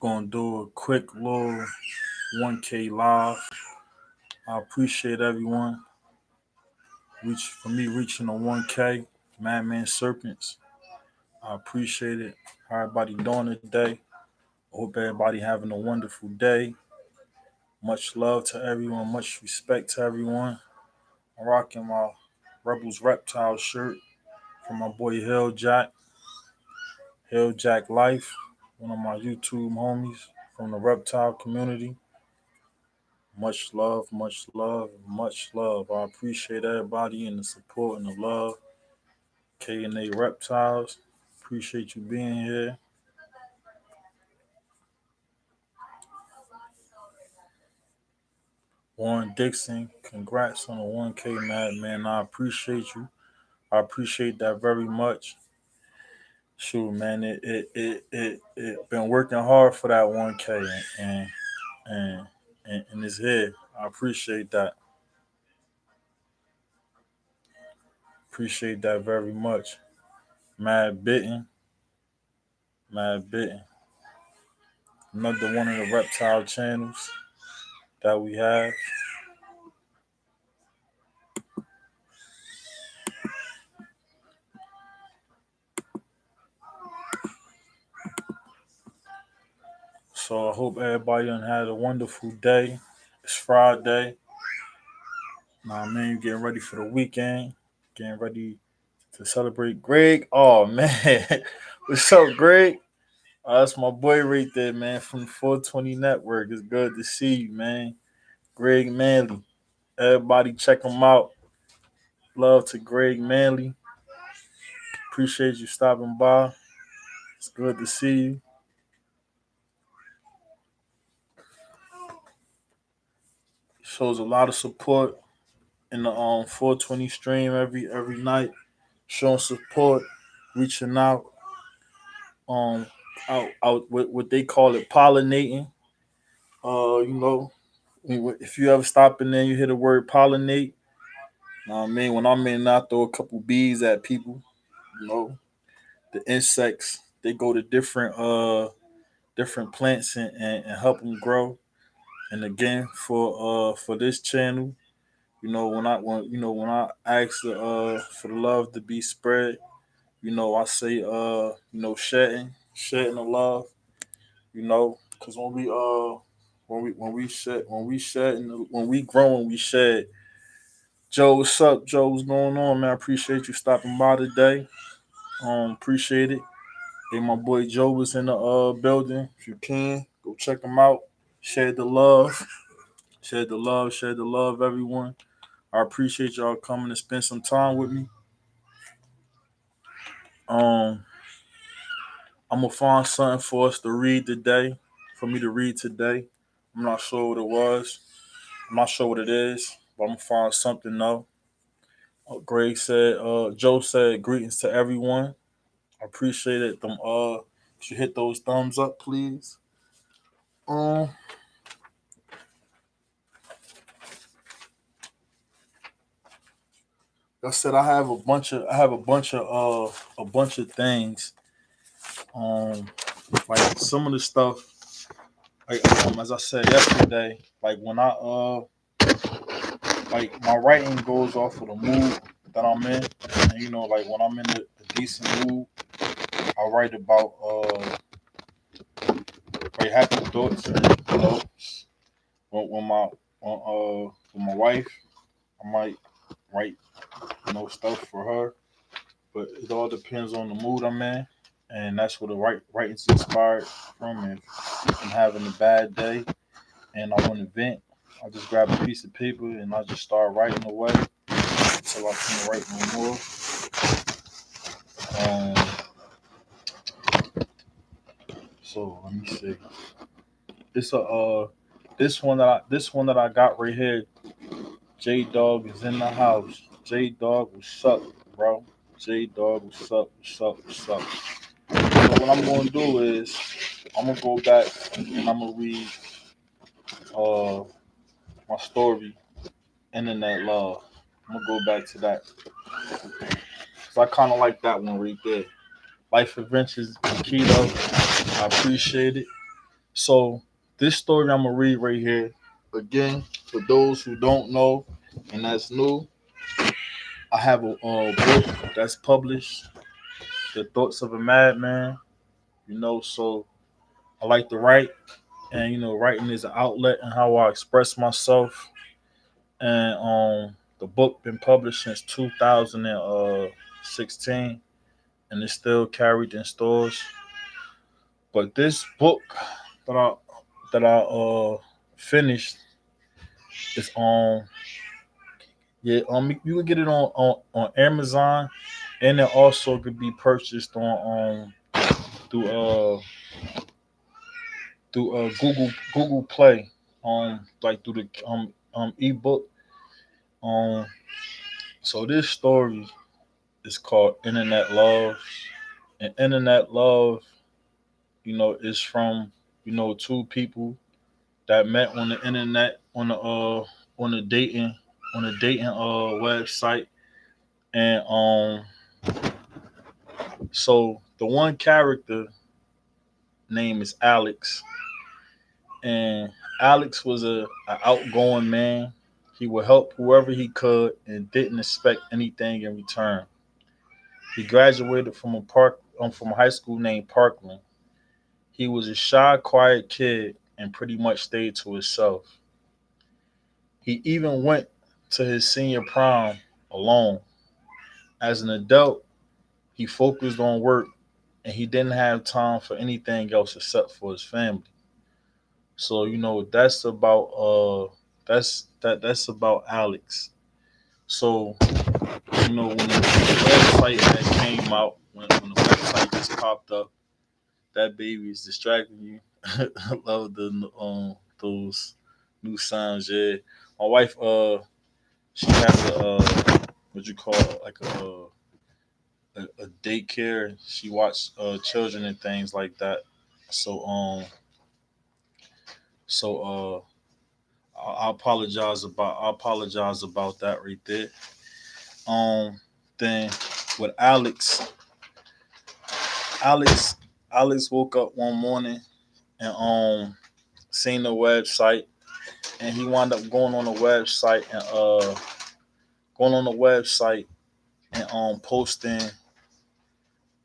Gonna do a quick little 1K live. I appreciate everyone. For me reaching the 1K. Madman Serpents. I appreciate it. How everybody doing today? Hope everybody having a wonderful day. Much love to everyone. Much respect to everyone. I'm rocking my Rebels Reptile shirt from my boy Hill Jack. Hill Jack Life. One of my YouTube homies from the reptile community. Much love, much love. I appreciate everybody and the support and the love. K&A Reptiles. Appreciate you being here. Warren Dixon, congrats on the 1K, man. I appreciate you. I appreciate that very much. Shoot, man, it been working hard for that 1K and and it's here. I appreciate that. Appreciate that very much. Mad Bitten, Mad Bitten. Another one of the reptile channels that we have. So I hope everybody done had a wonderful day. It's Friday. Nah, man, getting ready for the weekend. Getting ready to celebrate Greg. Oh man, what's up, Greg? That's my boy right there, man, from the 420 Network. It's good to see you, man. Greg Manley. Everybody check him out. Love to Greg Manley. Appreciate you stopping by. It's good to see you. Shows a lot of support in the 420 stream every night. Showing support, reaching um out with what they call it pollinating. You know, if you ever stop in there, you hear the word pollinate. I mean, when I'm in, I throw a couple bees at people. You know, the insects they go to different plants and help them grow. And again, for this channel, when I ask for the love to be spread, I say shedding the love, because when we grow and we shed. Joe, what's up? Joe, what's going on, man? I appreciate you stopping by today. Appreciate it. Hey, my boy Joe was in the building. If you can, go check him out. Share the love. Share the love, everyone. I appreciate y'all coming to spend some time with me. Um, I'm gonna find something for us to read today, for me to read today. I'm not sure what it was. I'm not sure what it is, but I'm gonna find something though. Joe said, greetings to everyone. I appreciate it. If you hit those thumbs up, please. Um, like I said, a bunch of things. Um, like some of the stuff, as I said yesterday, like when like my writing goes off of the mood that I'm in, and like when I'm in a decent mood, I write about like happy thoughts, and when my with my wife, I might write stuff for her, but it all depends on the mood I'm in, and that's where the writing's inspired from. If I'm having a bad day and I want to vent, I just grab a piece of paper and I just start writing away until I can't write no more. Um, so let me see. It's a this one that I got right here. J Dog is in the house. J Dog, what's up, bro? J Dog, what's up? So what I'm gonna do is I'm gonna go back and I'm gonna read uh my story, Internet Love. I'm gonna go back to that. So I kind of like that one right there. Life Adventures, Keto. I appreciate it. So this story I'm gonna read right here again for those who don't know and that's new. I have a book that's published, The Thoughts of a Madman. So I like to write, and writing is an outlet and how I express myself. And the book been published since 2016, and it's still carried in stores. But this book that I finished is on you can get it on Amazon, and it also could be purchased on through Google Play, like through the ebook. Um so this story is called Internet Love. And Internet Love, is from, two people that met on the internet on a dating website. And so the one character name is Alex, and Alex was a outgoing man. He would help whoever he could and didn't expect anything in return. He graduated from a high school named Parkland. He was a shy, quiet kid and pretty much stayed to himself. He even went to his senior prom alone. As an adult, he focused on work and he didn't have time for anything else except for his family. So that's about Alex. So when the website had came out, when the website just popped up, that baby is distracting you. I love the those new sounds. Yeah, my wife she has a what you call it, like a daycare. She watch children and things like that. So so I apologize about that right there. Then with Alex Alex woke up one morning and seen the website, and he wound up going on the website and posting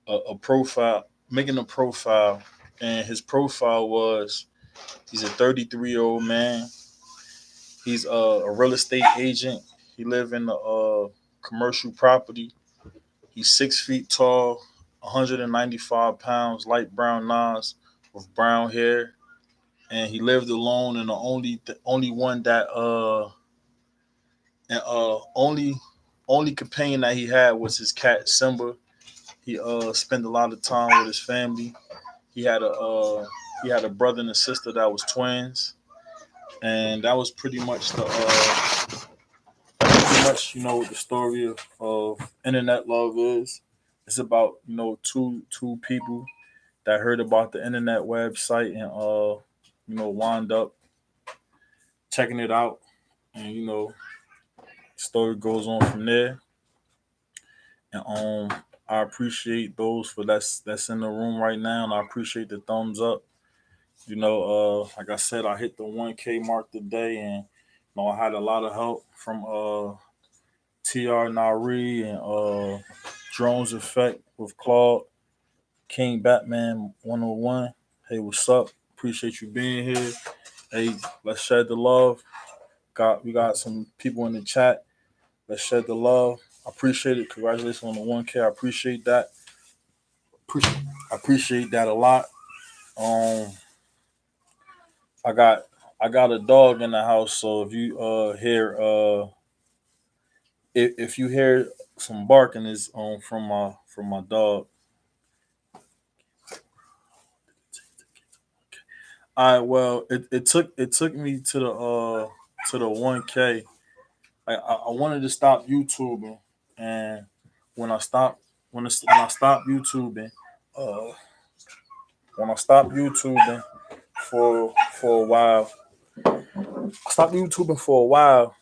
a profile, making a profile, and his profile was he's a 33-year-old man. He's a real estate agent. He live in a commercial property. He's 6 feet tall, 195 pounds, light brown eyes with brown hair, and he lived alone. And the only one that and only companion that he had was his cat Simba. He spent a lot of time with his family. He had a brother and a sister that was twins, and that was pretty much what the story of Internet Love is. It's about two people that heard about the internet website and wound up checking it out, and story goes on from there. And I appreciate those that's in the room right now, and I appreciate the thumbs up. Like I said, I hit the 1K mark today, and I had a lot of help from TR Nari and Drones Effect with Claude, King Batman 101. Hey, what's up? Appreciate you being here. Hey, let's shed the love. We got some people in the chat. Let's shed the love. I appreciate it. Congratulations on the 1K. I appreciate that. Appreciate, I appreciate that a lot. Um, I got I got a dog in the house, so if you hear if you hear some barking is from my dog. All right, well, it took me to the 1K. I wanted to stop YouTubing, and when I stopped when I stopped YouTubing, uh, when I stopped YouTubing for a while, I stopped YouTubing for a while,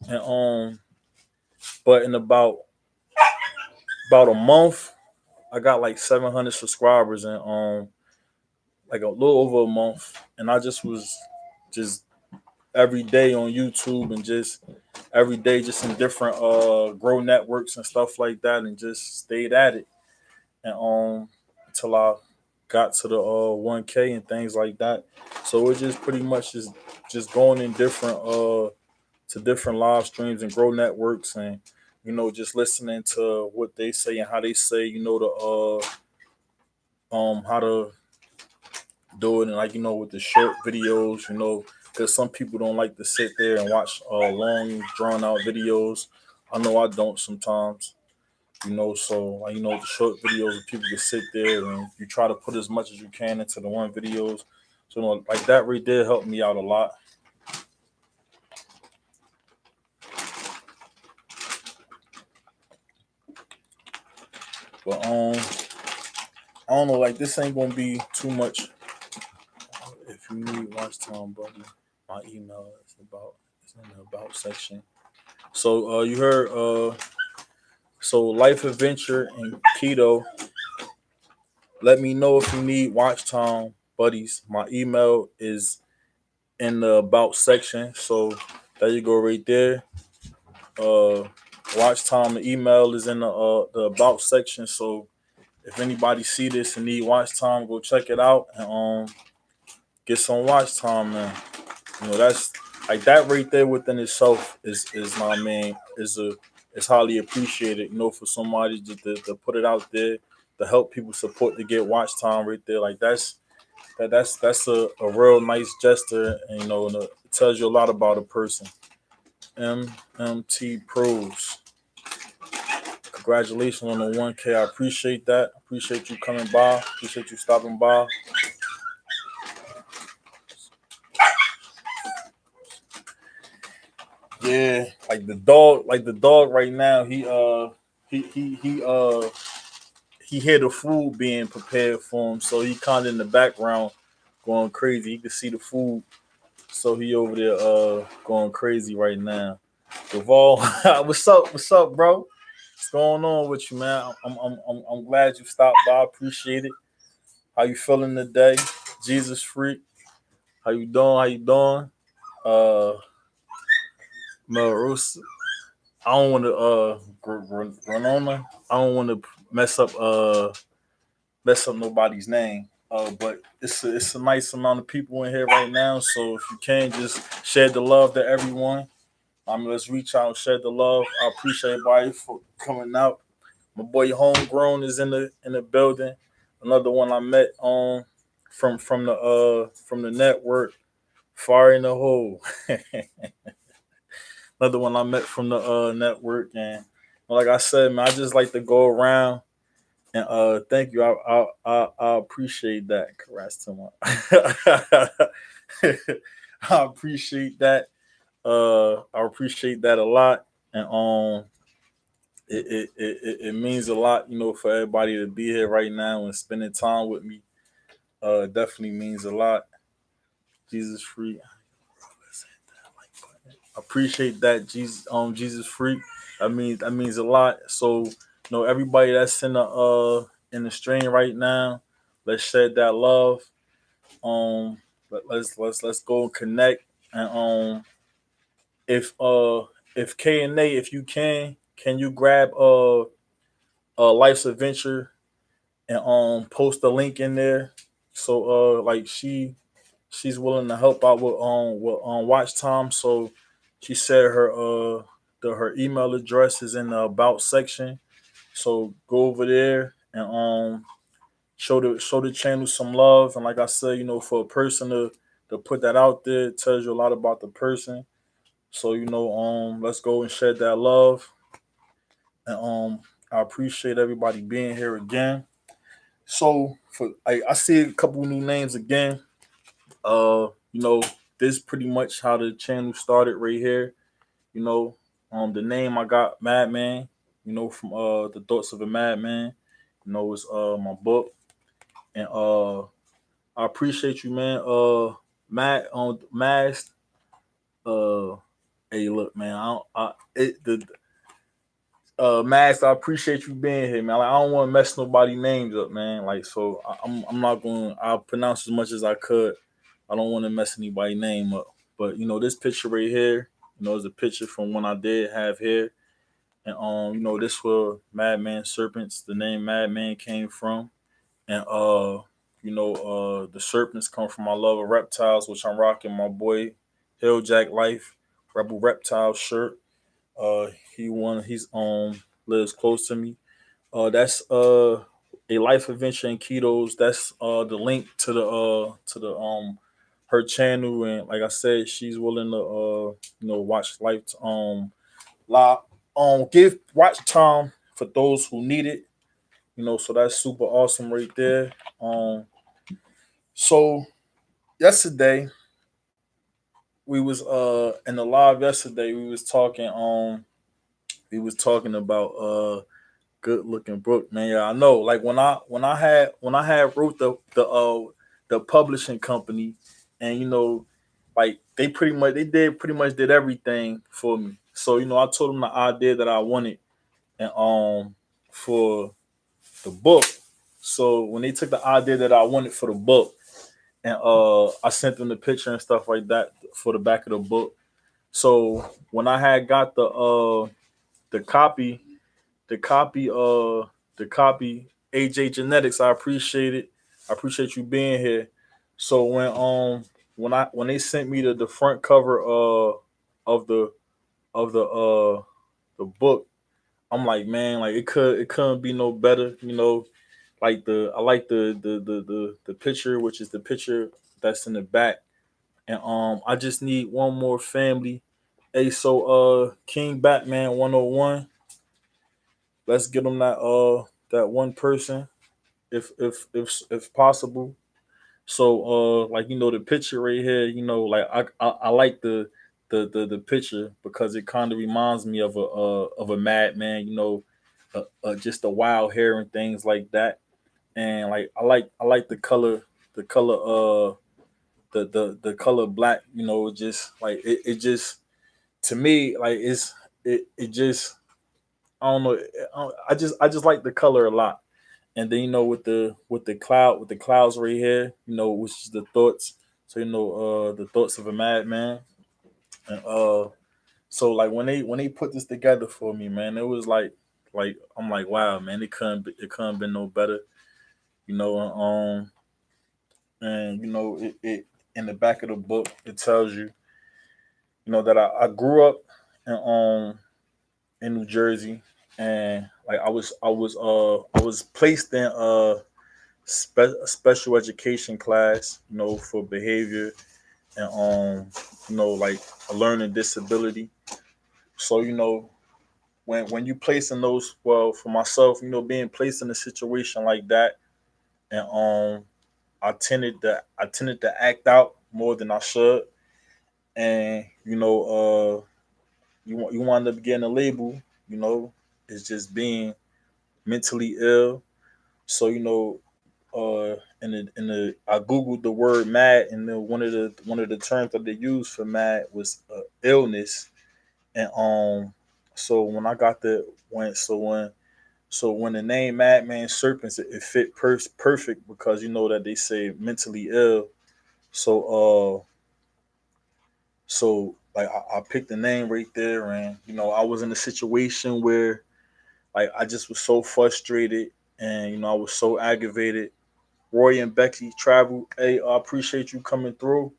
and but in about a month, I got like 700 subscribers, and like a little over a month, and I just was just every day on YouTube and just every day just in different grow networks and stuff like that, and just stayed at it, and until I got to the 1K and things like that. So it just pretty much just going in different to different live streams and grow networks, and just listening to what they say and how they say, the how to do it, and like with the short videos, because some people don't like to sit there and watch long drawn out videos. I know I don't sometimes. So like, the short videos, people can sit there and you try to put as much as you can into the one videos. So like that right there helped me out a lot. But I don't know, like this ain't gonna be too much. If you need watch time, buddy, my email is it's in the about section. So you heard so life adventure and keto. Let me know if you need watch time, buddies. My email is in the about section. So there you go, right there. Uh, watch time. The email is in the about section. So if anybody see this and need watch time, go check it out and get some watch time, man. That's like that right there within itself is my man is highly appreciated. For somebody to put it out there to help people support to get watch time right there. Like that's a real nice gesture, and and it tells you a lot about a person. MMT Pros. Congratulations on the 1K. I appreciate that. Appreciate you coming by. Appreciate you stopping by. Yeah, like the dog right now, he he he uh he hear the food being prepared for him, so he kind of in the background going crazy. He can see the food, so he over there going crazy right now. Duval, what's up? What's up, bro? What's going on with you, man? I'm glad you stopped by. Appreciate it. How you feeling today? Jesus freak. How you doing? How you doing? Uh, Melrose. I don't want to run on her. I don't want to mess up mess up nobody's name. But it's a nice amount of people in here right now. So if you can just share the love to everyone. Let's reach out and share the love. I appreciate everybody for coming out. My boy Homegrown is in the building. Another one I met on from the network. Fire in the hole. Another one I met from the network, and like I said, man, I just like to go around and thank you. I appreciate that. Caress to my I appreciate that. I appreciate that a lot, and it means a lot, for everybody to be here right now and spending time with me. Definitely means a lot. Jesus free. Appreciate that, Jesus freak. That means a lot. So everybody that's in the stream right now, let's shed that love. Um, let's go and connect. And if if K and A, if you can you grab Life's Adventure and post a link in there, so like she's willing to help out with watch time. So she said her email address is in the about section. So go over there and show the channel some love. And like I said, for a person to put that out there, it tells you a lot about the person. So let's go and shed that love. And I appreciate everybody being here again. So I see a couple new names again. This pretty much how the channel started right here. You know, the name I got Madman. From the Thoughts of a Madman. It's my book, and I appreciate you, man. Matt on Mask. Uh, hey, look, man. I don't, I it the Max, I appreciate you being here, man. Like, I don't want to mess nobody names up, man. Like, so I'm not going. I'll pronounce as much as I could. I don't want to mess anybody name up. But this picture right here, is a picture from when I did have hair, and this where Madman Serpents. The name Madman came from, and the serpents come from my love of reptiles, which I'm rocking my boy Hilljack Life Rebel Reptile shirt. He's lives close to me. That's a life adventure in ketos. That's the link to the her channel, and like I said, she's willing to watch life live give watch time for those who need it. So that's super awesome right there. So yesterday we was in the live yesterday we was talking about good looking book, man. Yeah, I know. Like when I had wrote the publishing company, and like they did everything for me. So I told them the idea that I wanted, and for the book. So when they took the idea that I wanted for the book, and I sent them the picture and stuff like that for the back of the book. So when I had got the copy the copy the copy AJ Genetics. I appreciate it. I appreciate you being here. So when they sent me the front cover of the book, I'm like, man, like it couldn't be no better. Like I like the picture, which is the picture that's in the back. And I just need one more family. Hey, so King Batman 101, let's get them that one person if possible. So like the picture right here, like I like the picture because it kind of reminds me of a madman, just the wild hair and things like that. And like I like the color the color black, just like it just to me like it just I don't know. I just like the color a lot. And then with the clouds right here, which is the thoughts. So the thoughts of a madman. And so like when they put this together for me, man, it was like I'm like, wow, man, it couldn't been no better. You know, and it in the back of the book it tells you, that I grew up in in New Jersey, and like I was placed in a special education class, for behavior and like a learning disability. So when you place in those, well, for myself, being placed in a situation like that, and I tended to act out more than I should, and you wind up getting a label, it's just being mentally ill. So in the I googled the word mad, and then one of the terms that they used for mad was illness, and so when I got the when so when the name Madman Serpents, it fit perfect because that they say mentally ill. So like I picked the name right there, and I was in a situation where like I just was so frustrated, and I was so aggravated. Roy and Becky Travel. Hey, I appreciate you coming through.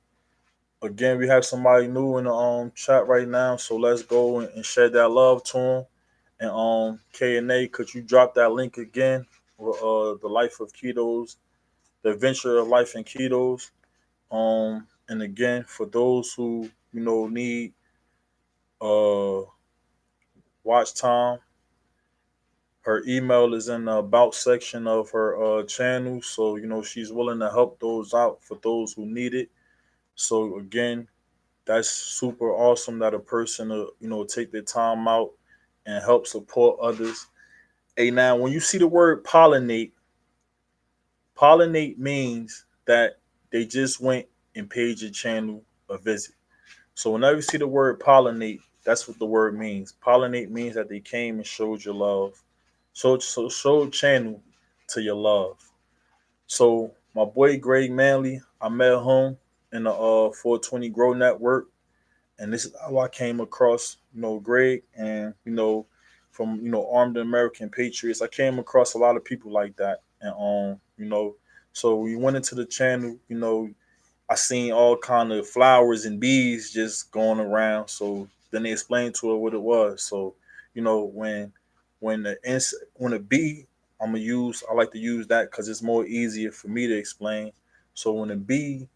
Again, we have somebody new in the chat right now, so let's go and share that love to them. And K and A, could you drop that link again? The Life of Ketos, the Adventure of Life in Ketos. And again, for those who need uh watch time, her email is in the about section of her channel, so she's willing to help those out for those who need it. So again, that's super awesome that a person take their time out and help support others. Hey, now when you see the word pollinate means that they just went and paid your channel a visit. So whenever you see the word pollinate, That's what the word means. Pollinate means that they came and showed your love. Showed channel to your love. So my boy Greg Manley, I met him in the 420 Grow Network, and this is how I came across Greg, and from Armed American Patriots. I came across a lot of people like that, and so we went into the channel. I seen all kind of flowers and bees just going around. So then they explained to her what it was. So when when a bee, I like to use that because it's more easier for me to explain. So when a bee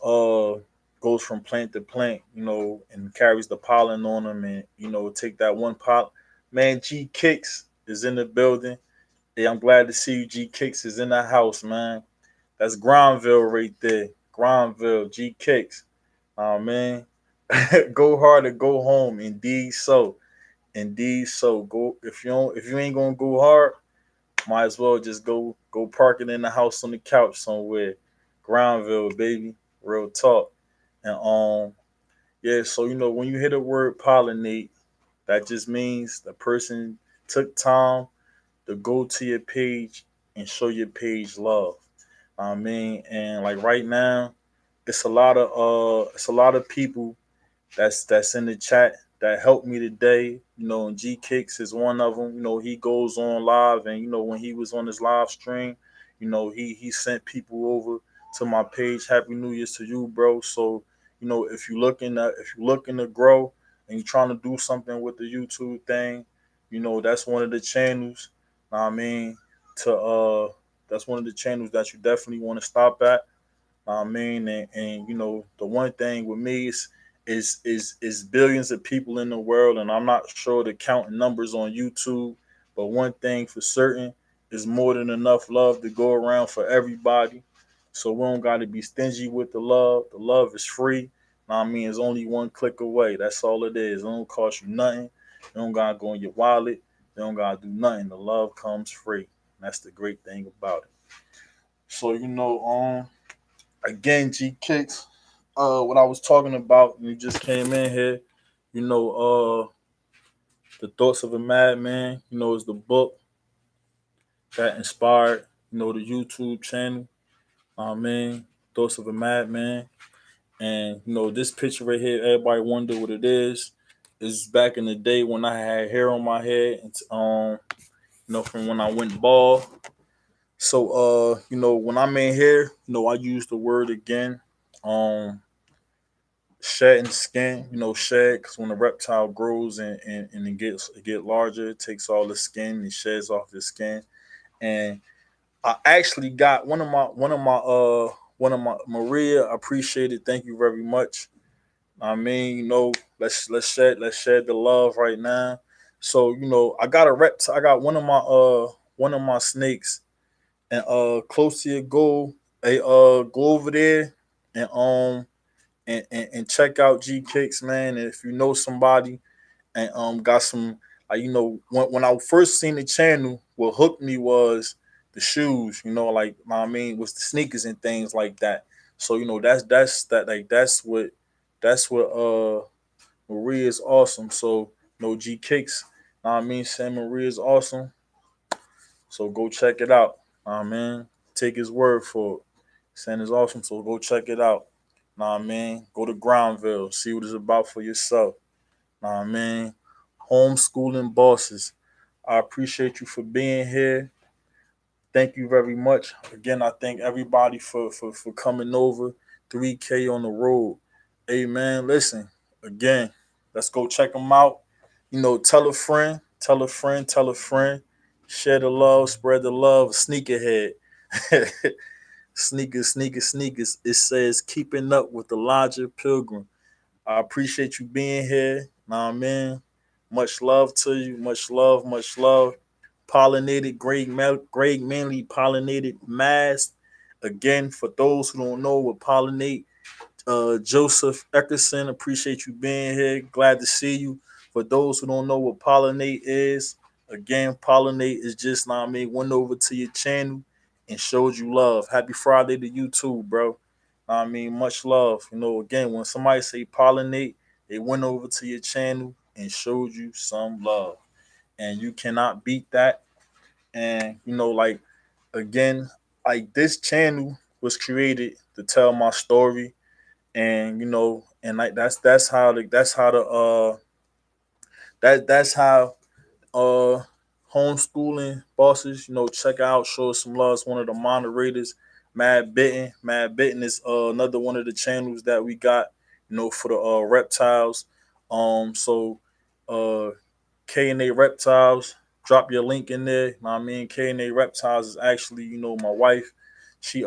uh goes from plant to plant, and carries the pollen on them, and take that one pop. Man, G Kicks is in the building. Hey, I'm glad to see you. G Kicks is in the house, man. That's Granville right there. Granville, G Kicks. Oh man. Go hard or go home. Indeed so. Indeed so. Go if you ain't gonna go hard, might as well just go park it in the house on the couch somewhere. Granville, baby. Real talk. And yeah, so when you hear the word pollinate, that just means the person took time to go to your page and show your page love. And like right now, it's a lot of people that's in the chat that helped me today. And G Kicks is one of them. He goes on live, and when he was on his live stream, he sent people over to my page. Happy New Year's to you, bro. So if you're looking to grow and you're trying to do something with the YouTube thing, that's one of the channels. I mean, to that's one of the channels that you definitely want to stop at. And the one thing with me is billions of people in the world, and I'm not sure the count numbers on YouTube, but one thing for certain is more than enough love to go around for everybody. So we don't got to be stingy with the love. The love is free. It's only one click away. That's all it is. It don't cost you nothing. You don't gotta go in your wallet. You don't gotta do nothing. The love comes free. And that's the great thing about it. So again, G Kicks. What I was talking about, you just came in here. The Thoughts of a Madman. Is the book that inspired, the YouTube channel. Thoughts of a Madman. And this picture right here, everybody wonder what it is. Is back in the day when I had hair on my head, and from when I went bald. So when I'm in here, I use the word again. Um, Shedding skin, shed, because when a reptile grows and it get larger, it takes all the skin and sheds off the skin. And I actually got one of my Maria. I appreciate it. Thank you very much. Let's shed the love right now. So I got a reptile. I got one of my snakes, and close to your goal. Hey, go over there and and check out G Kicks, man. And if you know somebody and got some, when I first seen the channel, what hooked me was the shoes. Was the sneakers and things like that. So that's what Maria is awesome. So G Kicks. Sam Maria is awesome. So go check it out. Take his word for it. Sam is awesome. So go check it out. Go to Groundville. See what it's about for yourself. Nah, man. Homeschooling bosses. I appreciate you for being here. Thank you very much. Again, I thank everybody for coming over. 3K on the road. Hey, man, listen. Again, let's go check them out. Tell a friend, tell a friend, tell a friend. Share the love, spread the love. Sneakerhead. Sneakers, sneakers, sneakers. It says keeping up with Elijah Pilgrim. I appreciate you being here. Man. Much love to you. Much love. Much love. Pollinated Greg Manley pollinated mask. Again, for those who don't know what pollinate, Joseph Eckerson, appreciate you being here. Glad to see you. For those who don't know what pollinate is, again, pollinate is just went over to your channel and showed you love. Happy Friday to you too, bro. Much love. Again, when somebody say pollinate, they went over to your channel and showed you some love. And you cannot beat that. And like, again, like, this channel was created to tell my story. And and like, that's how homeschooling bosses, check out, show us some love. It's one of the moderators, Mad Bitten. Mad Bitten is another one of the channels that we got, for the reptiles. So uh K and A Reptiles, drop your link in there. Know what I mean, K and A Reptiles is actually, my wife. She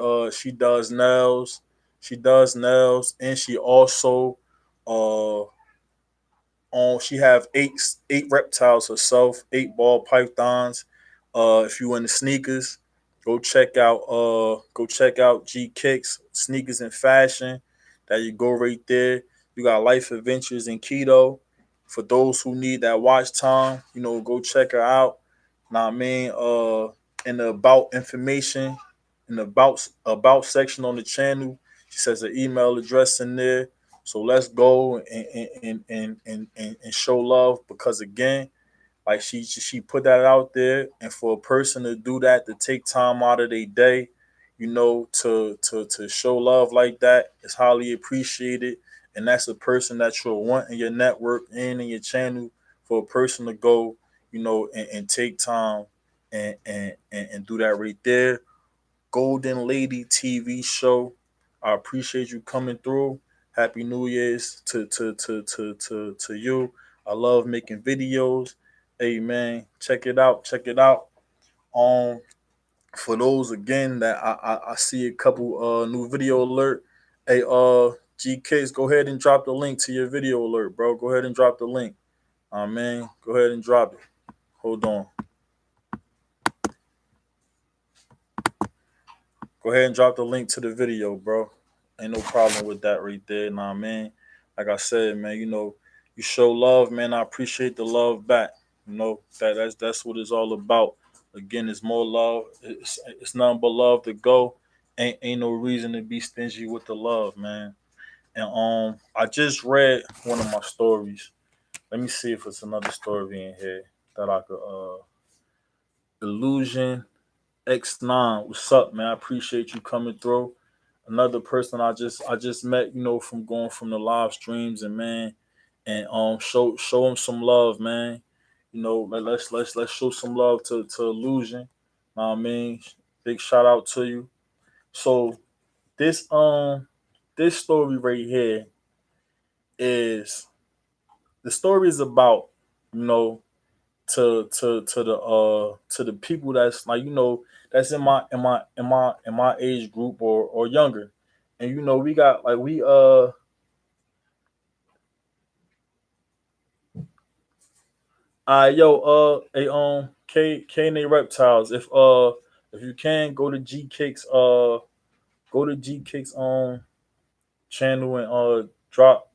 does nails. She does nails, and she also uh she have eight reptiles herself, eight ball pythons. If you into sneakers, go check out G Kicks Sneakers and Fashion. That you go right there. You got Life Adventures in Keto. For those who need that watch time, go check her out. Now I mean, in the about information, in the about section on the channel, she says an email address in there. So let's go and show love, because again, like, she put that out there, and for a person to do that, to take time out of their day, to show love like that, is highly appreciated. And that's a person that you'll want in your network and in your channel, for a person to go, and take time and do that right there. Golden Lady TV show. I appreciate you coming through. Happy New Year's to you. I love making videos. Hey man, check it out. Check it out. Um, for those again that I see a couple new video alert. Hey GKs, go ahead and drop the link to your video alert, bro. Go ahead and drop the link. Man, go ahead and drop it. Hold on. Go ahead and drop the link to the video, bro. Ain't no problem with that right there. Nah, man. Like I said, man, you show love, man. I appreciate the love back. That's what it's all about. Again, it's more love. It's nothing but love to go. Ain't no reason to be stingy with the love, man. And I just read one of my stories. Let me see if it's another story in here that I could illusion X9. What's up, man? I appreciate you coming through. Another person I just met, from going from the live streams, and man, and show him some love, man. Let's show some love to Illusion. Know what I mean, big shout out to you. So this story right here is the story is about, you know to the people that's like, that's in my age group, or younger. And we got like we yo, hey, K and A Reptiles, if you can, go to G Cakes channel, and drop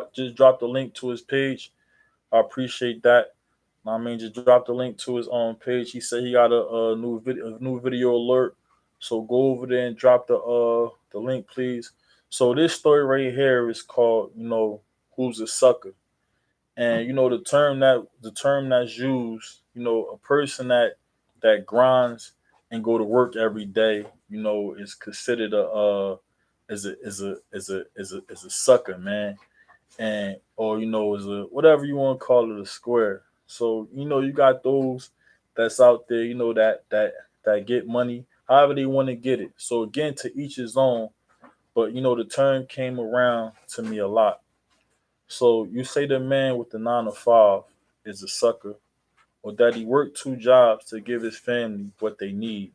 the link to his page. I appreciate that. I mean, just drop the link to his own page. He said he got a new video alert. So go over there and drop the link, please. So this story right here is called, who's a sucker. And the term that's used, a person that grinds and go to work every day, is considered a sucker, man. And, or is a, whatever you want to call it, a square. So you got those that's out there, that get money however they want to get it. So again, to each his own. But the term came around to me a lot. So you say the man with the 9 to 5 is a sucker, or that he worked 2 jobs to give his family what they need.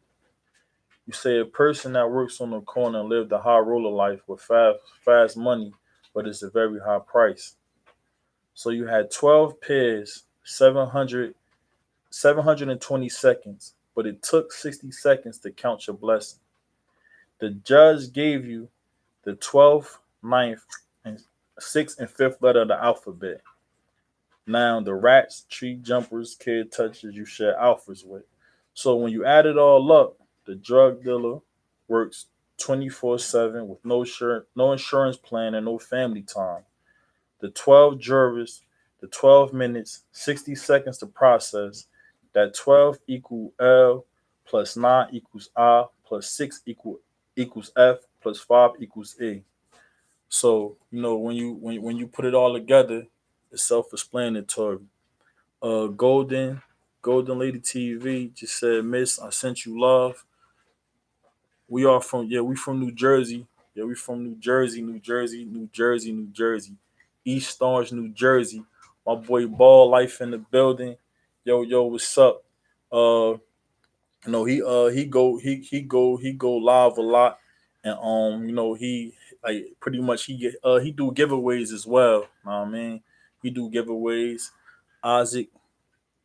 You say a person that works on the corner and lived a high roller life with fast money, but it's a very high price. So you had 12 pairs, 720 seconds, but it took 60 seconds to count your blessing. The judge gave you the 12th, ninth, and 6th and 5th letter of the alphabet. Now, the rats, tree jumpers, kid touchers you share alphas with. So when you add it all up, the drug dealer works 24/7 with no insurance plan and no family time. The 12 jurors the 12 minutes, 60 seconds to process. That 12 equal L plus 9 equals I plus 6 equals F plus 5 equals E. So, when you put it all together, it's self-explanatory. Golden Lady TV just said, Miss, I sent you love. We from New Jersey. Yeah, we from New Jersey, New Jersey, New Jersey, New Jersey. East Orange, New Jersey. My boy Ball Life in the building. Yo, what's up? Uh he go live a lot, and he like pretty much he do giveaways as well. Know what I mean? He do giveaways. Isaac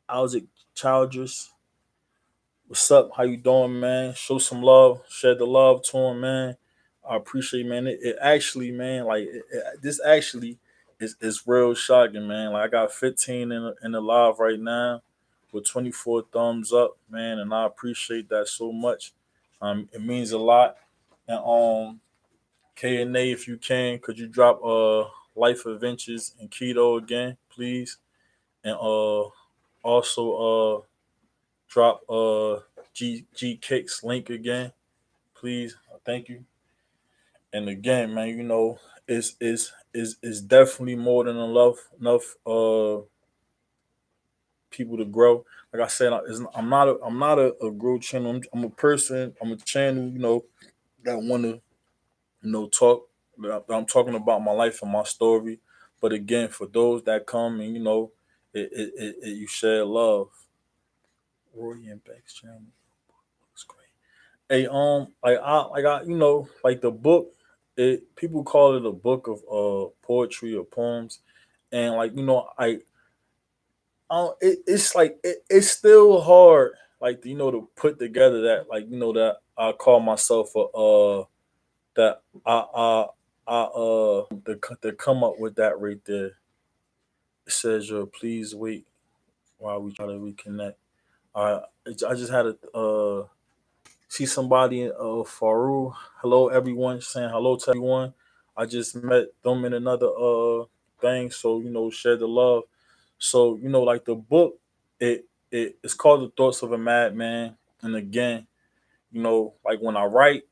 Isaac Childress, what's up? How you doing, man? Show some love, share the love to him, man. I appreciate, man. It actually, man, like this actually is real shocking, man. Like I got 15 in the live right now with 24 thumbs up, man, and I appreciate that so much. It means a lot. And K and A, if you can, could you drop Life Adventures and Keto again, please? And also drop G Kicks link again, please. Thank you. And again, man, it's definitely more than enough people to grow. Like I said, I'm not a growth channel. I'm a person. I'm a channel, that want to talk. That I'm talking about my life and my story. But again, for those that come and you share love. Roy and Beck's channel. It's great. Hey, like the book. It People call it a book of poetry or poems, and like it's like it's still hard, like to put together that that I call myself a that I to come up with that right there. It says, please wait while we try to reconnect." I just had a see somebody Faru. Hello everyone, saying hello to everyone. I just met them in another thing, so share the love. So like the book, it's called The Thoughts of a Madman. And again, like when I write,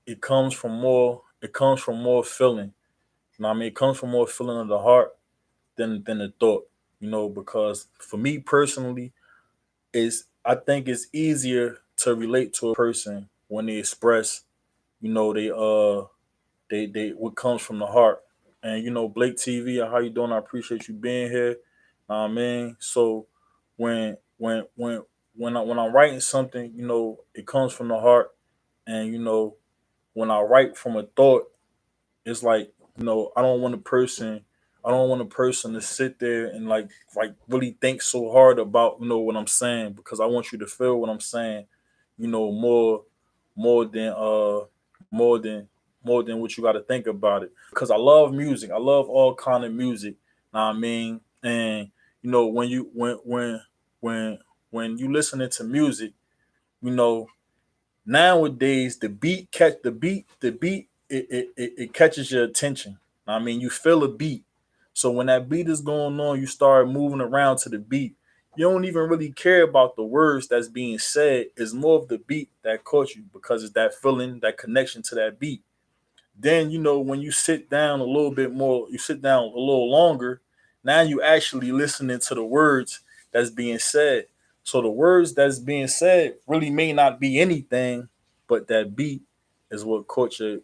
it comes from more feeling. I mean? It comes from more feeling of the heart than the thought. Because for me personally, is I think it's easier to relate to a person when they express, you know, they what comes from the heart. And Blake TV, how you doing? I appreciate you being here. So when when I'm writing something, it comes from the heart, and when I write from a thought, it's like I don't want a person to sit there and like really think so hard about what I'm saying, because I want you to feel what I'm saying, more more than more than more than what you got to think about it. Because I love music. I love all kind of music. Know what I mean? And when when when you listening to music, you know nowadays the beat it catches your attention. I mean, you feel a beat, so when that beat is going on, you start moving around to the beat. You don't even really care about the words that's being said. It's more of the beat that caught you, because it's that feeling, that connection to that beat. Then when you sit down a little bit more, you sit down a little longer. Now you actually listening to the words that's being said. So the words that's being said really may not be anything, but that beat is what caught your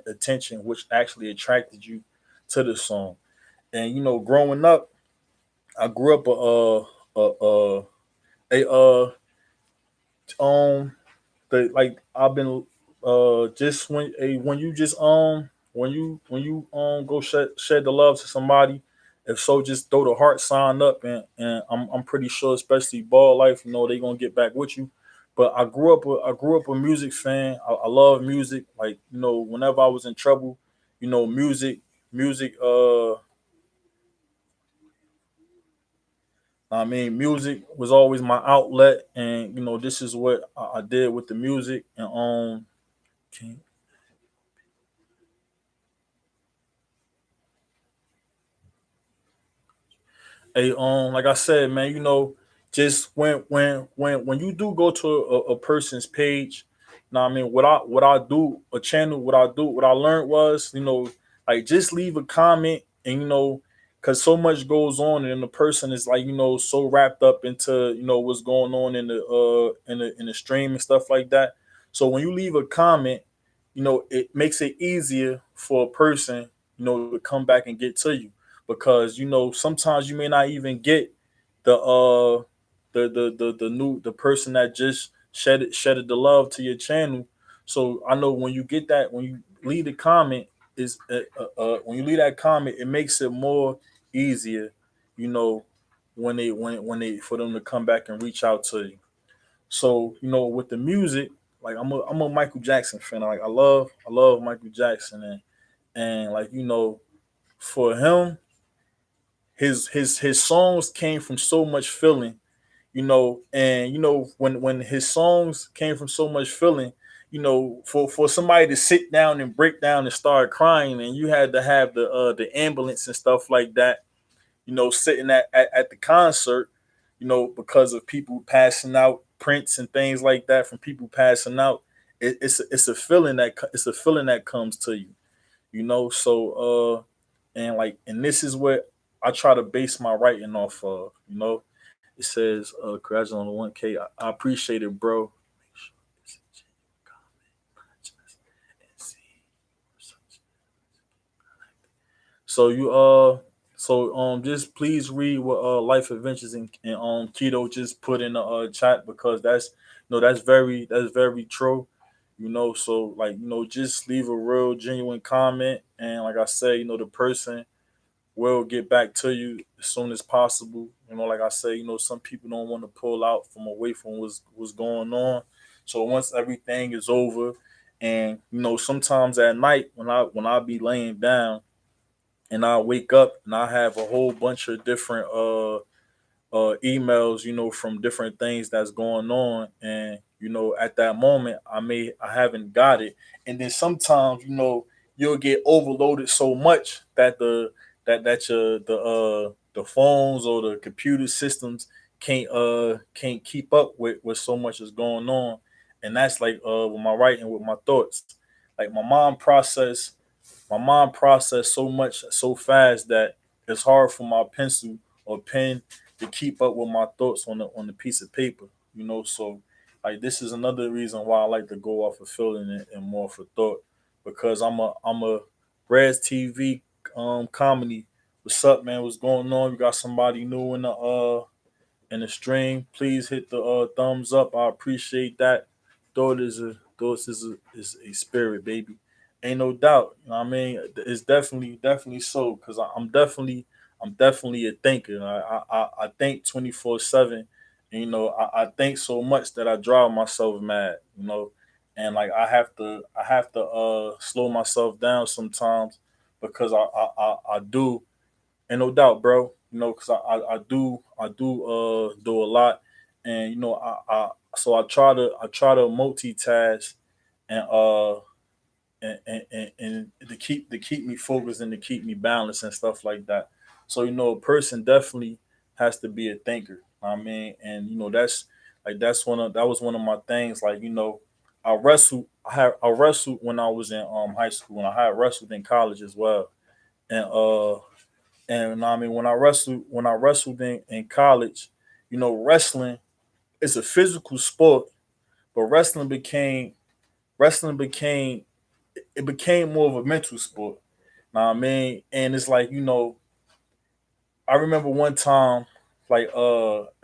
attention, which actually attracted you to the song. And growing up, I grew up a um like I've been just when you just when you go shed the love to somebody, if so, just throw the heart sign up, and I'm pretty sure, especially Ball Life, they gonna get back with you. But I grew up a music fan. I love music. Like whenever I was in trouble, music music was always my outlet, and this is what I did with the music. And can- Hey, like I said, man, just when you do go to a person's page, now I mean, what I do a channel, what I learned was, like just leave a comment, and because so much goes on, and the person is like, so wrapped up into what's going on in the stream and stuff like that. So when you leave a comment, it makes it easier for a person, to come back and get to you, because sometimes you may not even get the person that just shedded the love to your channel. So I know when you get that, when you leave the comment, is when you leave that comment, it makes it more easier, you know, when they for them to come back and reach out to you. So with the music, like I'm a Michael Jackson fan. Like I love Michael Jackson, and like for him, his songs came from so much feeling, and when his songs came from so much feeling, for somebody to sit down and break down and start crying, and you had to have the ambulance and stuff like that, sitting at the concert, because of people passing out, prints and things like that from people passing out. It's a feeling that comes to you, so and this is what I try to base my writing off of. It says, "Congrats on the 1K. I appreciate it, bro." Make sure it's a genuine comment, not just So just please read what Life Adventures and Keto just put in the chat, because that's very true. So like just leave a real genuine comment, and like I say, the person will get back to you as soon as possible. Like I say, some people don't want to pull out from away from what's going on. So once everything is over, and sometimes at night when I be laying down and I wake up and I have a whole bunch of different emails, from different things that's going on, and at that moment I haven't got it, and then sometimes you'll get overloaded so much that the phones or the computer systems can't keep up with so much is going on, and that's like with my writing, with my thoughts, like my mind process so much so fast that it's hard for my pencil or pen to keep up with my thoughts on the piece of paper. So like this is another reason why I like to go off of feeling and more for thought, because I'm a Reds TV comedy. What's up, man? What's going on? You got somebody new in the stream? Please hit the thumbs up. I appreciate that. Thought is a spirit, baby. Ain't no doubt. I mean, it's definitely so, because I'm definitely a thinker. I think 24/7. And, I think so much that I drive myself mad. And like I have to slow myself down sometimes, because I do. Ain't no doubt, bro. Because I do a lot, and so I try to multitask, and and to keep me focused and to keep me balanced and stuff like that. So a person definitely has to be a thinker. I mean, and that was one of my things. Like I wrestled when I was in high school, and I had wrestled in college as well. And I mean, when I wrestled in college, wrestling is a physical sport, but wrestling became it became more of a mental sport. Know what I mean? And it's like, I remember one time, like it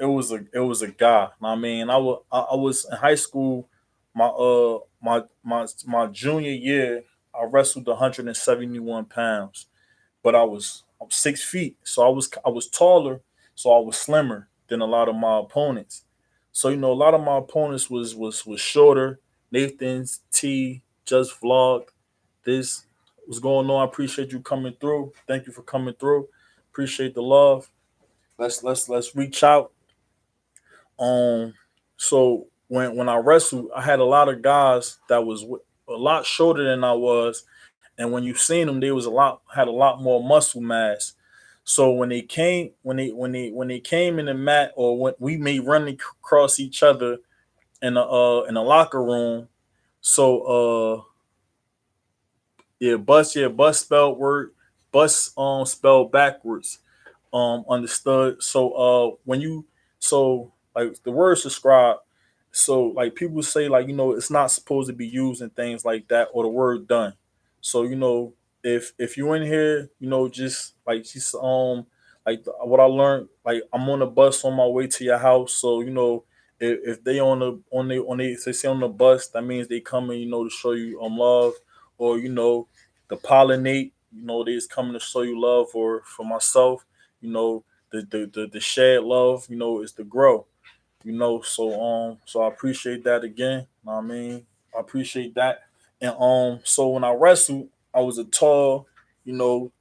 was a guy. Know what I mean, I was in high school, my junior year. I wrestled 171 pounds, but I'm 6 feet, so I was taller, so I was slimmer than a lot of my opponents. So a lot of my opponents was shorter. Nathan's T just vlogged this. What's going on? I appreciate you coming through. Thank you for coming through. Appreciate the love. Let's reach out. So when I wrestled, I had a lot of guys that was a lot shorter than I was, and when you seen them, they was a lot had a lot more muscle mass. So when they came in the mat, or when we may run across each other in a locker room. So bus spelled word, bus spelled backwards. Understood. So when you so like the word subscribe, so like people say, like, it's not supposed to be used and things like that, or the word done. So if you're in here, just like she's like what I learned, like I'm on the bus on my way to your house. So if they on the if they say on the bus, that means they coming, to show you love, or to pollinate. They just coming to show you love, or for myself, you know the shared love, is to grow. So I appreciate that again. Know what I mean, I appreciate that. And so when I wrestled, I was a tall,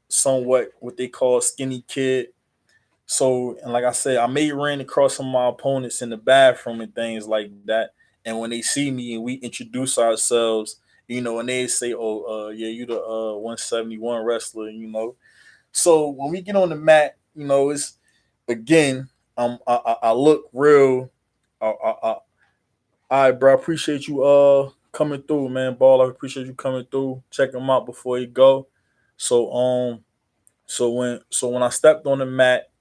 somewhat what they call skinny kid. So, and like I said, I may ran across some of my opponents in the bathroom and things like that. And when they see me and we introduce ourselves, and they say, "Oh, yeah, you the 171 wrestler," So when we get on the mat, it's again, I look real. All right, bro. I appreciate you coming through, man. Ball, I appreciate you coming through. Check him out before he go. So so when I stepped on the mat,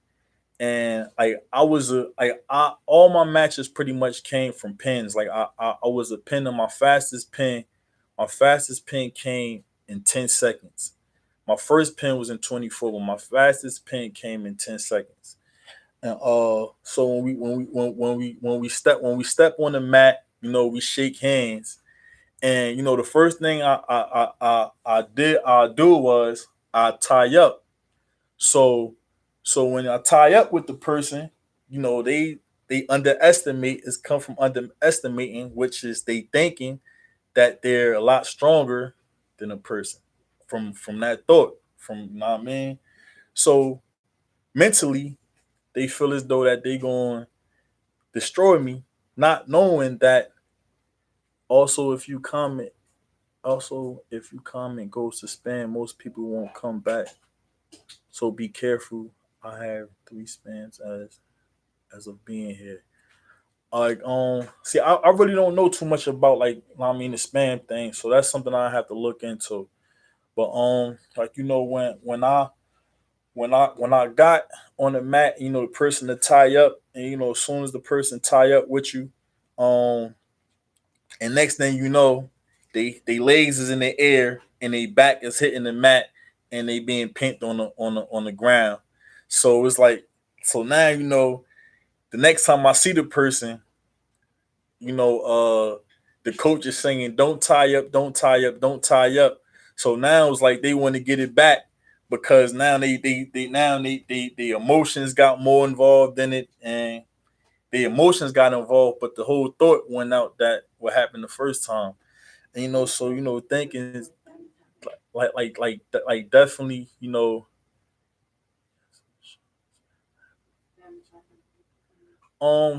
and like I was a like I all my matches pretty much came from pins. Like I was a pin, and my fastest pin came in 10 seconds. My first pin was in 24, but my fastest pin came in 10 seconds. And so when we step on the mat, we shake hands, and the first thing I do was I tie up. So so when I tie up with the person, they underestimate, it's come from underestimating, which is they thinking that they're a lot stronger than a person, from that thought, from you know what I mean. So mentally, they feel as though that they going to destroy me, not knowing that also if you comment goes to spam, most people won't come back. So be careful. I have 3 spams as of being here. Like see, I really don't know too much about, like, the spam thing, so that's something I have to look into. But like, when I got on the mat, the person to tie up, and as soon as the person tie up with you, um, and next thing you know, they legs is in the air and they back is hitting the mat, and they being pinned on the ground. So it's like, so now the next time I see the person, the coach is saying, "Don't tie up, don't tie up, don't tie up." So now it's like they want to get it back, because now the emotions got more involved in it, and the emotions got involved, but the whole thought went out that what happened the first time. And so thinking is like definitely,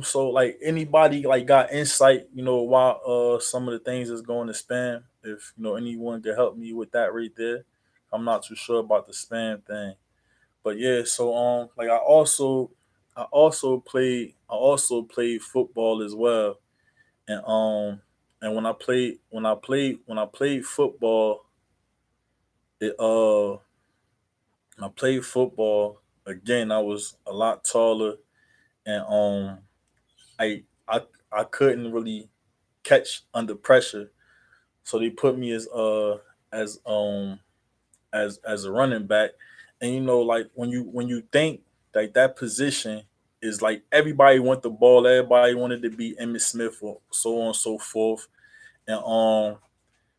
so like anybody like got insight, why some of the things is going to spam. If anyone could help me with that right there. I'm not too sure about the spam thing. But yeah, so like I also played football as well. And when I played football, it I played football again. I was a lot taller, and I I I couldn't really catch under pressure. So they put me as as a running back. And like when you think like that position is like everybody want the ball, everybody wanted to be Emmitt Smith, or so on and so forth. And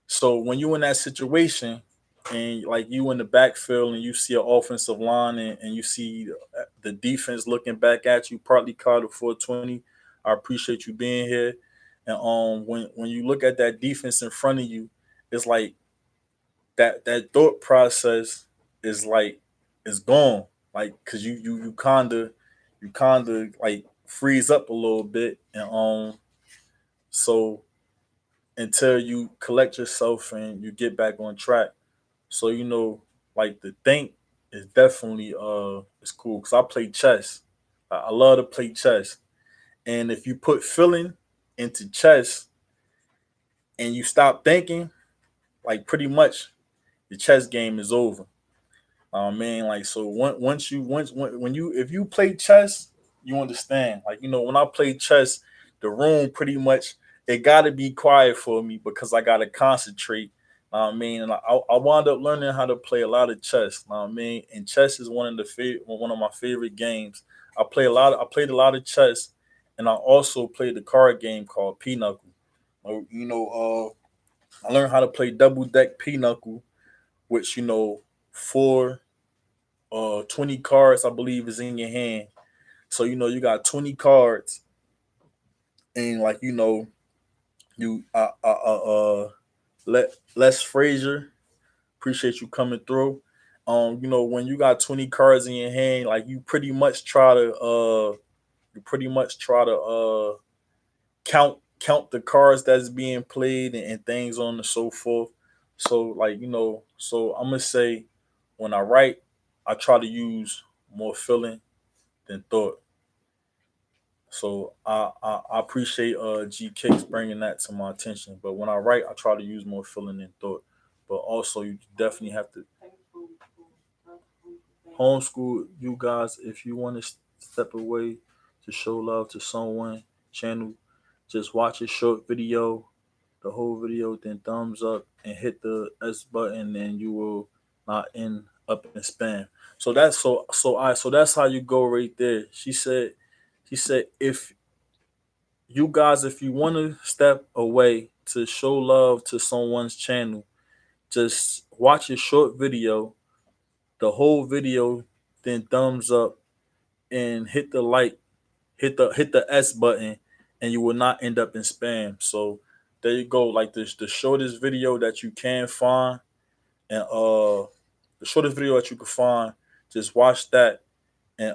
so when you in that situation, and like you in the backfield, and you see an offensive line, and you see the defense looking back at you, partly Carter 420. I appreciate you being here. And when you look at that defense in front of you, it's like that thought process is like is gone. Like, cause you kinda like freeze up a little bit, and so until you collect yourself and you get back on track. So like to think. is definitely it's cool because I play chess. I love to play chess, and if you put feeling into chess and you stop thinking, like pretty much the chess game is over. Man, like so once you once when you if you play chess, you understand. Like when I play chess, the room pretty much it got to be quiet for me because I got to concentrate. And I wound up learning how to play a lot of chess. And chess is one of my favorite games. I played a lot of chess, and I also played the card game called Pinochle. I learned how to play double deck Pinochle, which 20 cards I believe is in your hand. So you got 20 cards, and like you let Les Frazier, appreciate you coming through. When you got 20 cards in your hand, like you pretty much try to count the cards that's being played, and things on and so forth. So like so I'm gonna say when I write, I try to use more feeling than thought. So I appreciate G Cakes bringing that to my attention. But when I write, I try to use more feeling than thought. But also, you definitely have to homeschool you guys if you want to step away to show love to someone. Channel, just watch a short video, the whole video, then thumbs up and hit the S button, and you will not end up in spam. So that's how you go right there. She said if you want to step away to show love to someone's channel, just watch a short video, the whole video, then thumbs up and hit the like, hit the S button, and you will not end up in spam. So there you go. Like this, the shortest video that you can find, and the shortest video that you can find, just watch that, and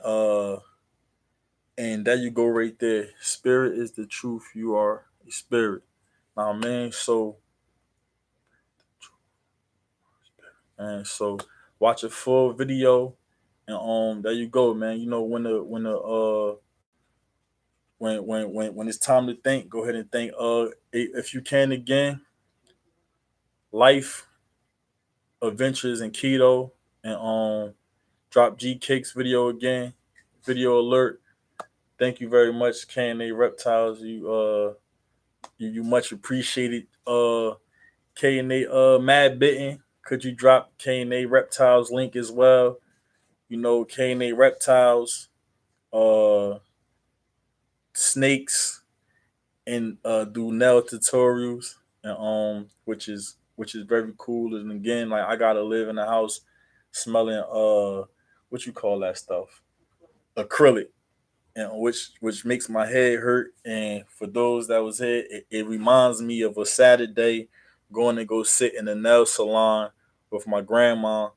and there you go right there. Spirit is the truth. You are a spirit. Now, man. So watch a full video, and there you go, man. When it's time to think, go ahead and think. If you can again, life, adventures, and keto, and drop G Cakes video again. Video alert. Thank you very much, KNA Reptiles. You much appreciated. KNA Mad Bitten. Could you drop KNA Reptiles link as well? KNA Reptiles, uh, snakes, and do nail tutorials, and which is very cool. And again, like I gotta live in a house smelling what you call that stuff, acrylic, and which makes my head hurt. And for those that was here, it reminds me of a Saturday going to go sit in the nail salon with my grandma,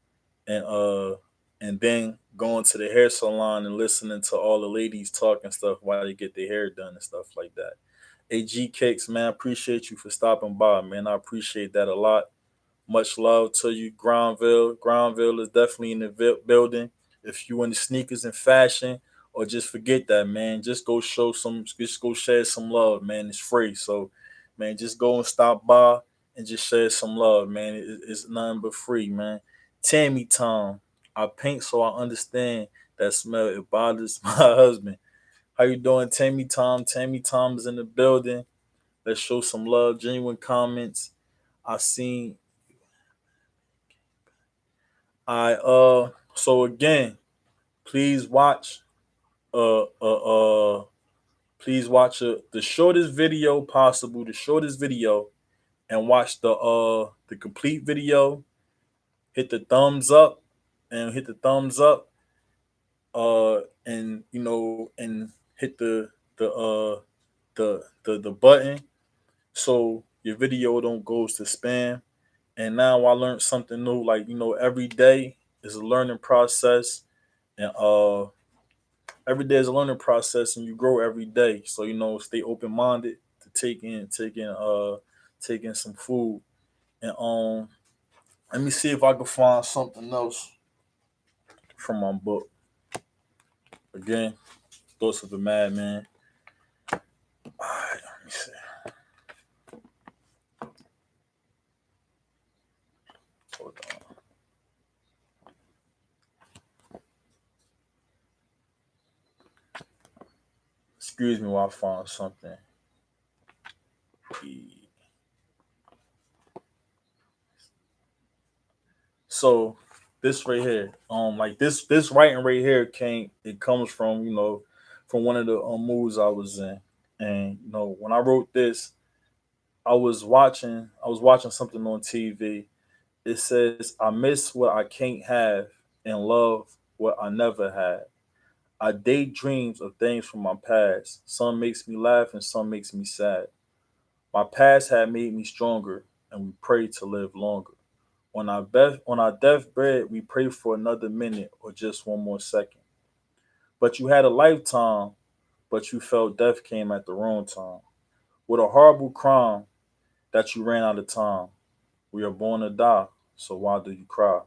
and then going to the hair salon and listening to all the ladies talk and stuff while they get their hair done and stuff like that. AG Cakes, man, appreciate you for stopping by, man. I appreciate that a lot. Much love to you, Groundville. Groundville is definitely in the building. If you into sneakers and fashion, or just forget that, man, just go share some love, man. It's free, so man, just go and stop by and just share some love, man. It's nothing but free, man. Tammy Tom, I paint so I understand that smell. It bothers my husband. How you doing, Tammy Tom? Tammy Tom is in the building. Let's show some love. Genuine comments. I seen I so again, please watch uh uh uh please watch the shortest video possible, the shortest video, and watch the complete video. Hit the thumbs up, and hit the thumbs up, and and hit the button so your video don't goes to spam. And now I learned something new. Like every day is a learning process, and every day is a learning process, and you grow every day. So stay open minded to taking some food. And let me see if I can find something else. from my book. Again, Thoughts of a Madman. All right, let me see. Hold on. Excuse me while I find something. So this right here, like this writing right here it comes from from one of the movies I was in, and when I wrote this, I was watching something on TV. It says, "I miss what I can't have and love what I never had. I daydreams of things from my past. Some makes me laugh and some makes me sad. My past had made me stronger, and we pray to live longer. On our deathbed, we pray for another minute or just one more second. But you had a lifetime, but you felt death came at the wrong time. With a horrible crime that you ran out of time. We are born to die, so why do you cry?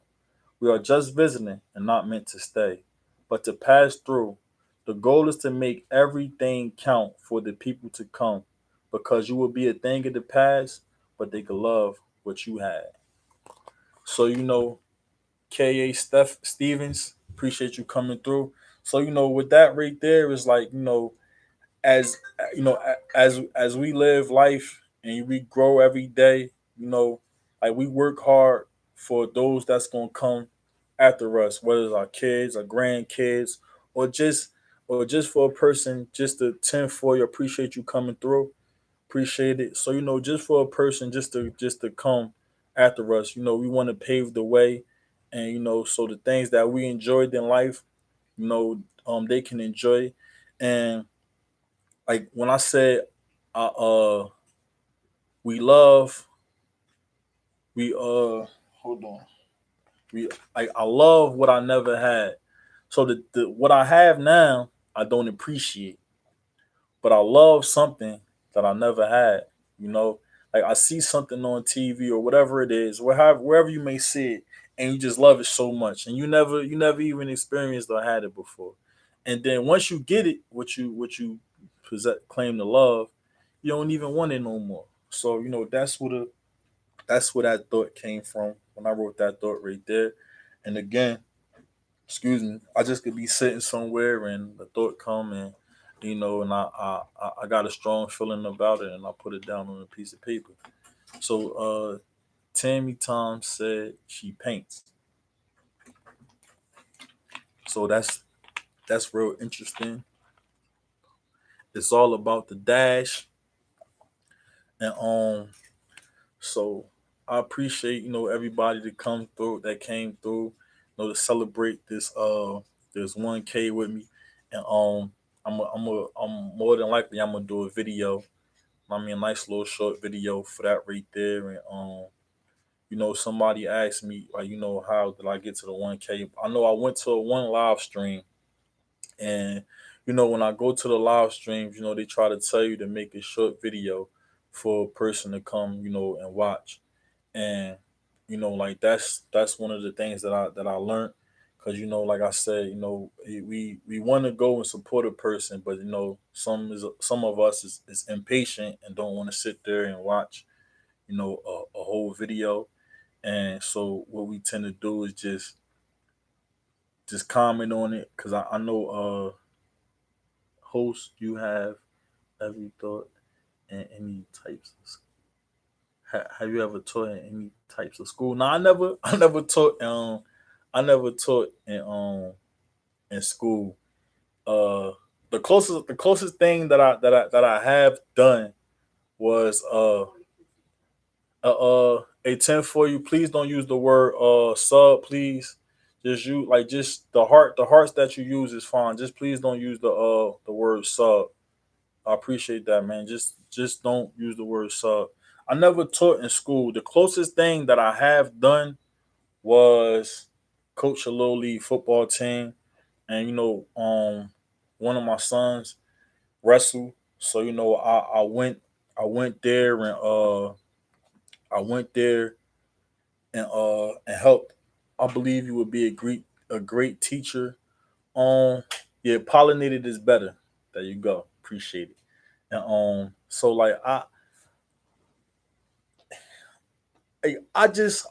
We are just visiting and not meant to stay, but to pass through. The goal is to make everything count for the people to come, because you will be a thing of the past, but they could love what you had." So Ka Stevens, appreciate you coming through. So with that right there is like as as we live life and we grow every day, like we work hard for those that's gonna come after us, whether it's our kids, our grandkids, or just for a person just to tend for you, appreciate you coming through. Appreciate it. So just for a person just to come after us, we want to pave the way, and so the things that we enjoyed in life, they can enjoy. And like when I said, we love, we hold on, we like I love what I never had. So the what I have now, I don't appreciate, but I love something that I never had. You know, like I see something on TV or whatever it is, wherever you may see it, and you just love it so much, and you never even experienced or had it before, and then once you get it, what you claim to love, you don't even want it no more. So that's where that thought came from when I wrote that thought right there, and again, excuse me, I just could be sitting somewhere and the thought come and and I got a strong feeling about it and I put it down on a piece of paper. So Tammy Tom said she paints. So that's real interesting. It's all about the dash and so I appreciate everybody that come through that came through, to celebrate this 1K with me, and I'm more than likely I'm gonna do a video. I mean, a nice little short video for that right there, and somebody asked me like, how did I get to the 1K? I know I went to a one live stream, and when I go to the live streams, they try to tell you to make a short video for a person to come, and watch, and like that's one of the things that I learned, because like I said, we want to go and support a person, but some of us is impatient and don't want to sit there and watch a whole video, and so what we tend to do is just comment on it, because I know host, you have every thought in any types of have you ever taught in any types of school? No, I never I never taught I never taught in school. Uh the closest thing that I have done was a 10 for you. Please don't use the word sub, please. Just use like just the hearts that you use is fine. Just please don't use the word sub. I appreciate that, man. Just don't use the word sub. I never taught in school. The closest thing that I have done was coach a little league football team, and one of my sons wrestle. So I went there and I went there and helped. I believe you would be a Greek. a great teacher. Yeah, pollinated is better. There you go. Appreciate it. And so like I just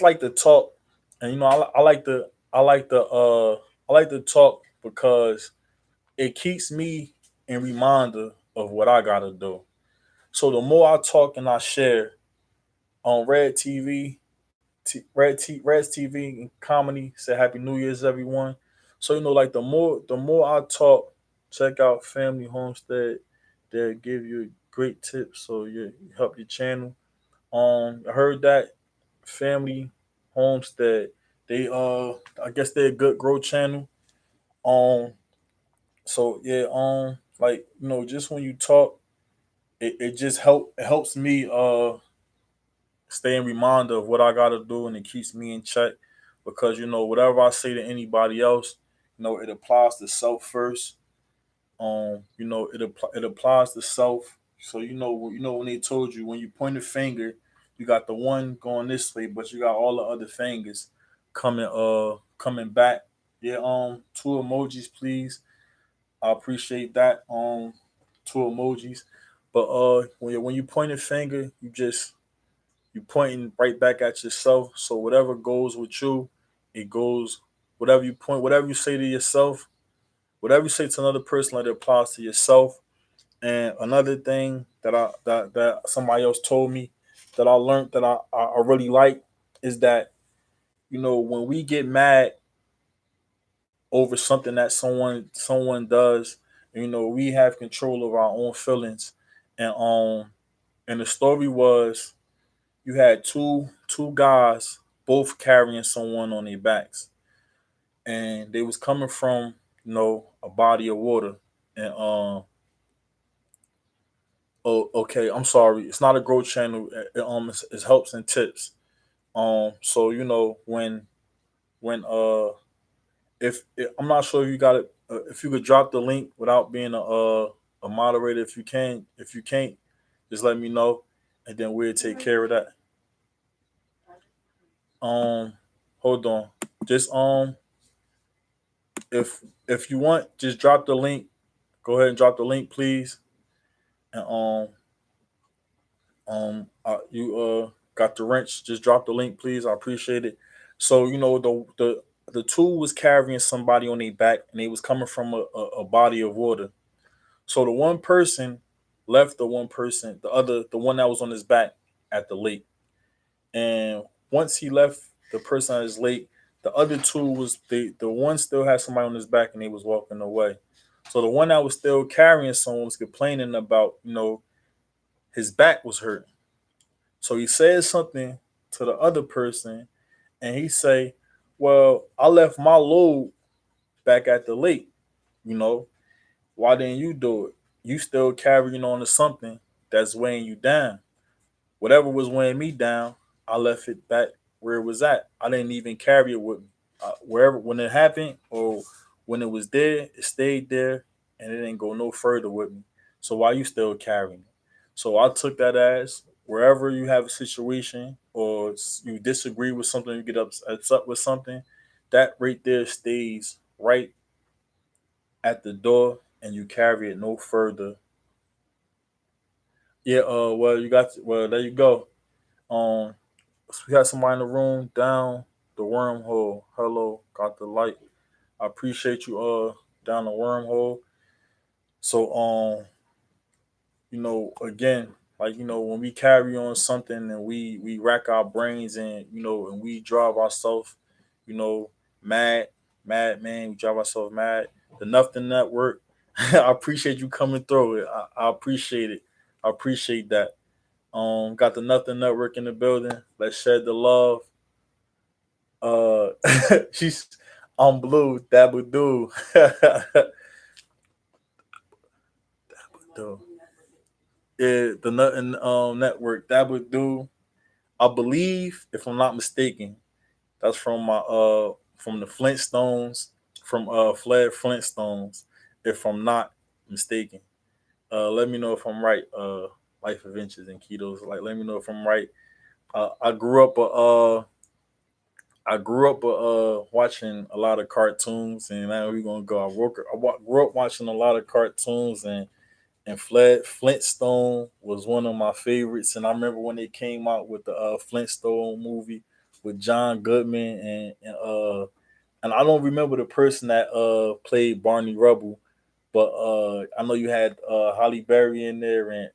like to talk, and I like to talk because it keeps me in reminder of what I gotta do. So the more I talk and I share on Red TV, Red's TV and comedy say Happy New Year's everyone. So like the more I talk, check out Family Homestead. They give you great tips so you help your channel. I heard that Family Homestead. They I guess they're a good growth channel. Um so yeah, like just when you talk, it just helps me stay in reminder of what I gotta do, and it keeps me in check because whatever I say to anybody else, it applies to self first. It applies to self. So when they told you when you point a finger, you got the one going this way, but you got all the other fingers coming back. Yeah, two emojis, please. I appreciate that. Two emojis. But when you point a finger, you pointing right back at yourself. So whatever goes with you, it goes. Whatever you say to yourself, whatever you say to another person, let it applies to yourself. And another thing that somebody else told me that I learned that I really like is that when we get mad over something that someone does, we have control of our own feelings. And the story was you had two guys both carrying someone on their backs, and they was coming from a body of water. And oh, okay, I'm sorry, it's not a growth channel. It's helps and tips. So when if I'm not sure if you got it, if you could drop the link without being a moderator, if you can. If you can't, just let me know, and then we'll take care of that. Um, hold on, just if you want, just drop the link. Go ahead and drop the link, please. And you got the wrench. Just drop the link, please. I appreciate it. So the two was carrying somebody on their back, and they was coming from a body of water. So the one person left the one person, the one that was on his back at the lake. And once he left the person at his lake, the other two was the one still had somebody on his back and he was walking away. So the one that was still carrying someone was complaining about, his back was hurting. So he said something to the other person and he say, well, I left my load back at the lake, you know. Why didn't you do it? You still carrying on to something that's weighing you down. Whatever was weighing me down, I left it back where it was at. I didn't even carry it with me. Wherever when it happened or when it was there, it stayed there and it didn't go no further with me. So why you still carrying it? So I took that as wherever you have a situation or you disagree with something, you get upset with something, that right there stays right at the door and you carry it no further. Yeah, well well there you go. Um we had somebody in the room down the wormhole. Hello, got the light. I appreciate you down the wormhole. So again, like when we carry on something and we rack our brains and and we drive ourselves, you know, mad, mad man, we drive ourselves mad. The Nothing Network. I appreciate you coming through it. I appreciate it. I appreciate that. Got the Nothing Network in the building. Let's shed the love. Uh, she's on blue. Dabba do. Yeah, the Nothing Network. Dabba. I believe, if I'm not mistaken, that's from the Flintstones, from Flair Flintstones. If I'm not mistaken, let me know if I'm right. Life Adventures and Ketos. Like, let me know if I'm right. I grew up I grew up watching a lot of cartoons, and now we're gonna go. Grew up watching a lot of cartoons, and Flintstone was one of my favorites. And I remember when they came out with the Flintstone movie with John Goodman and I don't remember the person that played Barney Rubble, but I know you had Holly Berry in there, and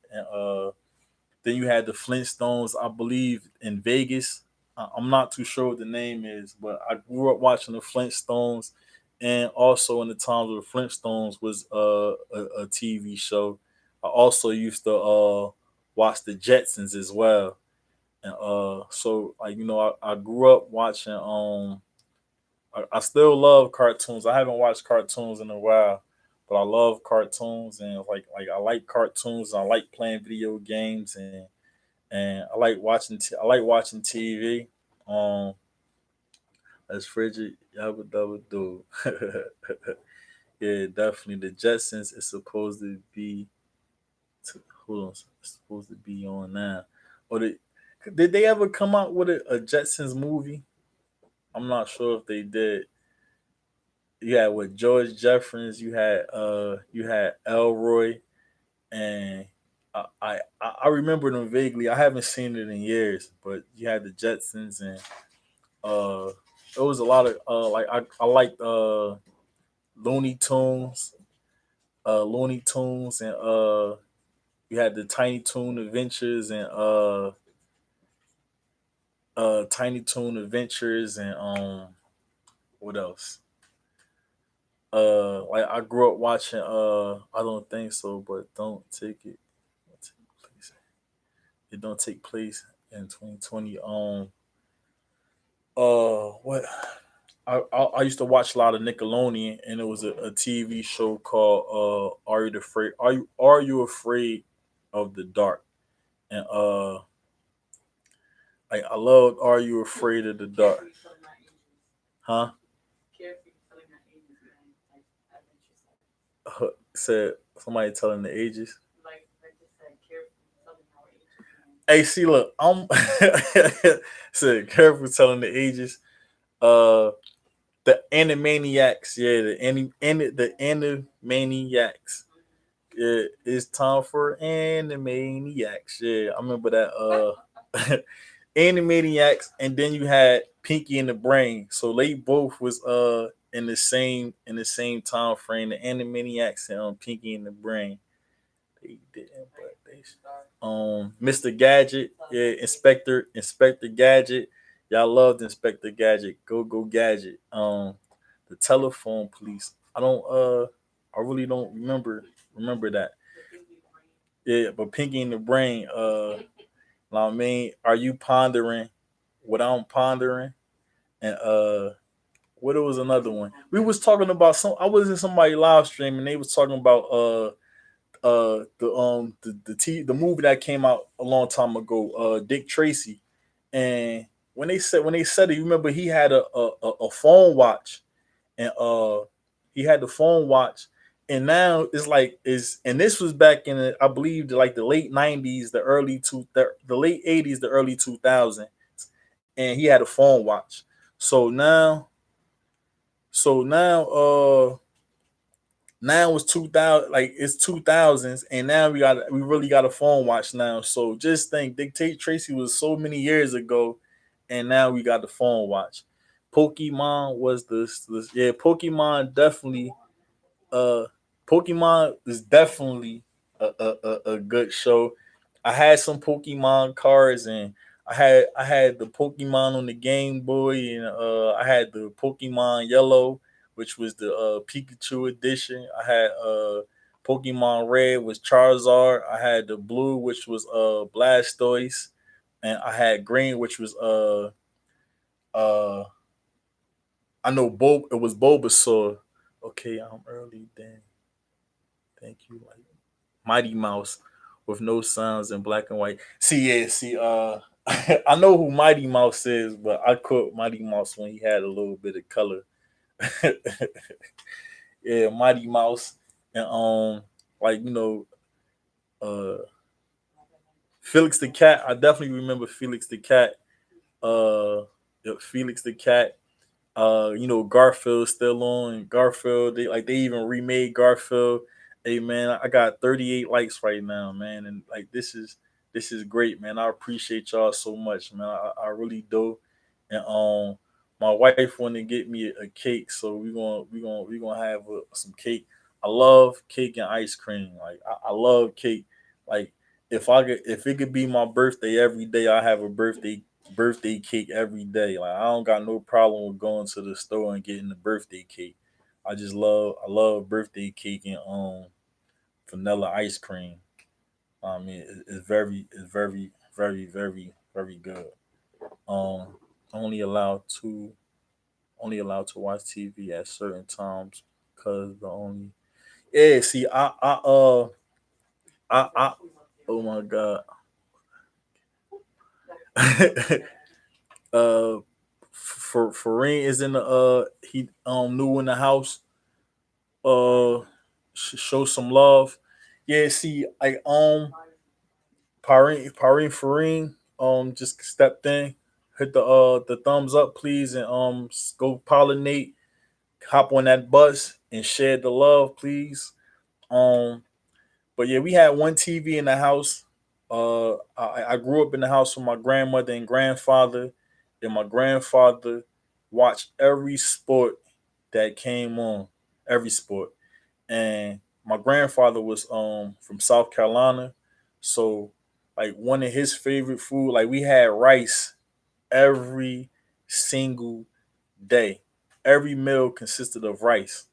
then you had the Flintstones, I believe, in Vegas. I'm not too sure what the name is, but I grew up watching the Flintstones, and also in the times of the Flintstones was a TV show. I also used to watch the Jetsons as well, and so like I grew up watching. I still love cartoons. I haven't watched cartoons in a while, but I love cartoons and like I like cartoons. I like playing video games and I like watching. I like watching TV. Um, as Frigid Yabba Dabba Do. Yeah, definitely. The Jetsons is supposed to be. Hold on, it's supposed to be on now. Or did they ever come out with a Jetsons movie? I'm not sure if they did. You had with George Jeffries. You had Elroy, and I remember them vaguely. I haven't seen it in years, but you had the Jetsons and uh it was a lot of like I liked Looney Tunes, and you had the Tiny Toon Adventures and Tiny Toon Adventures and what else? Like I grew up watching I don't think so, but don't take place. It don't take place in 2020. What I used to watch a lot of Nickelodeon, and it was a TV show called Are You Afraid of the Dark? And I loved Are You Afraid of the Dark? Huh? Said somebody telling the ages. Hey, see, look, I'm said careful telling the ages. Uh, the Animaniacs, yeah, the Animaniacs. Yeah, it's time for Animaniacs. Yeah, I remember that. Animaniacs, and then you had Pinky and the Brain. So they both was in the same time frame. The Animaniacs and Pinky and the Brain. They didn't, but they Mr. Gadget, yeah, Inspector Gadget. Y'all loved Inspector Gadget. Go Gadget. The Telephone Police. I really don't remember that. Yeah, but Pinky and the Brain. I mean, are you pondering what I'm pondering? And what was another one? We was talking about some. I was in somebody live stream and they was talking about the movie that came out a long time ago, Dick Tracy, and when they said it, you remember he had a phone watch, and he had the phone watch, and now it's like is and this was back in I believe like the late '90s, the late '80s, the early 2000s, and he had a phone watch. So now it's 2000, like it's 2000s, and now we really got a phone watch now. So just think, Dictate Tracy was so many years ago, and now we got the phone watch. Pokemon was this yeah, uh Pokemon is definitely a good show. I had some Pokemon cards, and I had the Pokemon on the Game Boy, and I had the Pokemon Yellow, which was the Pikachu edition. I had Pokemon Red was Charizard. I had the blue, which was Blastoise, and I had green, which was uh I know it was Bulbasaur. Okay, I'm early then. Thank you. Like Mighty Mouse with no sounds in black and white. I know who Mighty Mouse is, but I caught Mighty Mouse when he had a little bit of color. Yeah, Mighty Mouse, and like uh Felix the Cat. I definitely remember Felix the Cat. Uh Yep, Felix the Cat. Garfield still on. Garfield, they even remade Garfield. Hey man, I got 38 likes right now, man, and like this is great, man. I appreciate y'all so much, man. I really do. And my wife want to get me a cake, so we gonna have some cake. I love cake and ice cream. Like I love cake. Like if it could be my birthday every day, I have a birthday cake every day. Like I don't got no problem with going to the store and getting the birthday cake. I love birthday cake and vanilla ice cream. I mean it's very good. Um only allowed to watch TV at certain times because the only yeah see I oh my god. uh for Fareen is in the he new in the house. uh Show some love. Yeah, see, Pareen Fareen just stepped in, hit the thumbs up, please, and go pollinate, hop on that bus and share the love, please. Um, but yeah, we had one TV in the house. I grew up in the house with my grandmother and grandfather, and my grandfather watched every sport that came on, every sport. And my grandfather was from South Carolina, so like one of his favorite food, like we had rice every single day. Every meal consisted of rice,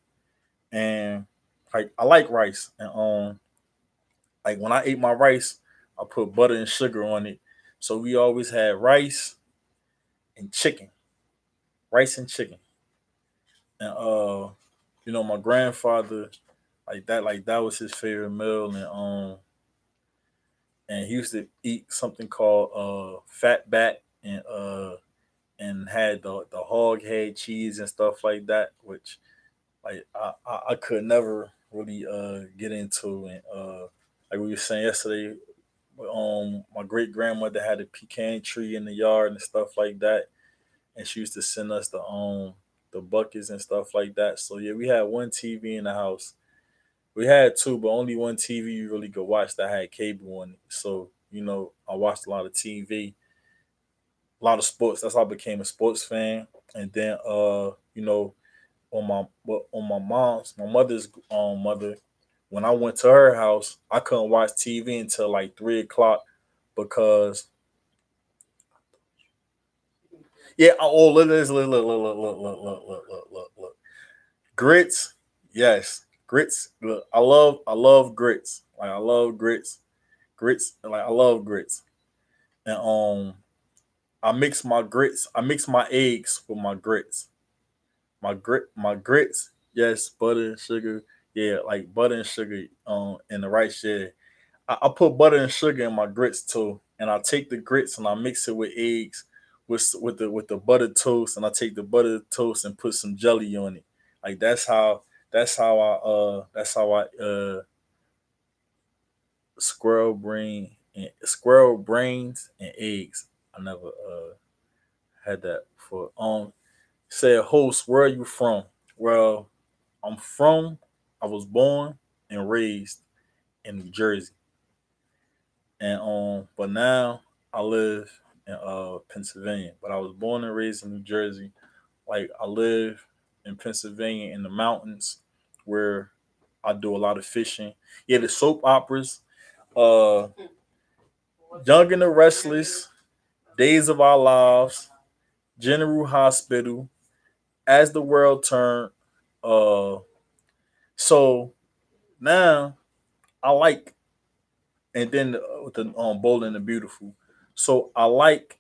and like I like rice, and like when I ate my rice, I put butter and sugar on it. So we always had and chicken, rice and chicken, and my grandfather like that was his favorite meal, and he used to eat something called fat back and had the hog head cheese and stuff like that, which like I could never really get into. And like we were saying yesterday, my great grandmother had a pecan tree in the yard and stuff like that, and she used to send us the buckets and stuff like that. So yeah, we had one TV in the house. We had two, but only one TV you really could watch that had cable on it. So I watched a lot of TV, a lot of sports. That's how I became a sports fan. And then on my mother's mother, when I went to her house, I couldn't watch TV until like 3 o'clock because yeah. Oh, look. Grits, yes, grits. Look, I love grits. Like I love grits. Like I love grits, and I mix my eggs with my grits. My grits, yes, butter and sugar. Yeah, like butter and sugar in the right share. I put butter and sugar in my grits too, and I take the grits and I mix it with eggs with the buttered toast, and I take the buttered toast and put some jelly on it. Like that's how I squirrel brains and eggs. I never had that before. Said host, where are you from? Well, I'm from. I was born and raised in New Jersey, and but now I live in Pennsylvania. But I was born and raised in New Jersey. Like I live in Pennsylvania in the mountains, where I do a lot of fishing. Yeah, the soap operas, uh, Young and the Restless, Days of Our Lives, General Hospital, As the World Turned. Uh, so now I like, and then with the Bold and the Beautiful. So I like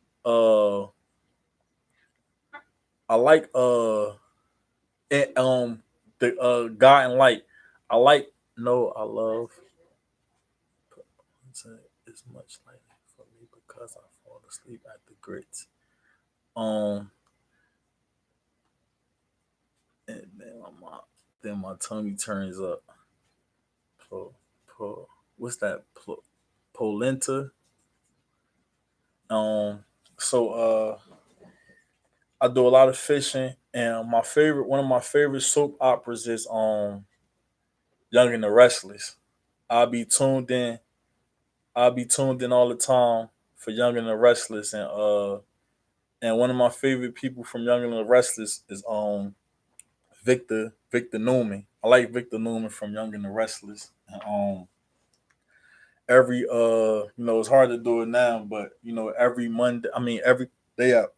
and, the God and Light. I like no I love it's much lighter for me because I fall asleep at the grits. Um and then my tummy turns up. Po, what's that? Polenta. Um so I do a lot of fishing, and one of my favorite soap operas is Young and the Restless. I'll be tuned in. I'll be tuned in all the time for Young and the Restless, and one of my favorite people from Young and the Restless is Victor Newman. I like Victor Newman from Young and the Restless. And, every it's hard to do it now, but every Monday, I mean every day at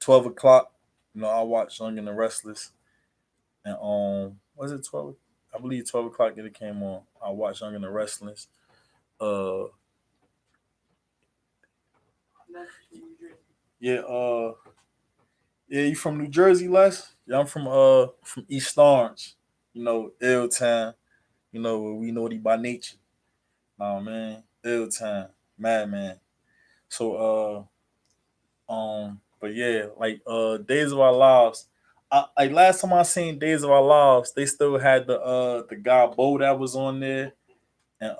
12 o'clock, I watch Young and the Restless, and was it 12? I believe 12 o'clock it came on. I watch Young and the Restless. Uh, yeah, yeah, you from New Jersey, Les? Yeah, I'm from East Orange. Ill Town. Where we naughty by nature. Oh man, Ill Town, Madman. So but yeah, like Days of Our Lives. Like last time I seen Days of Our Lives, they still had the guy Bo that was on there, and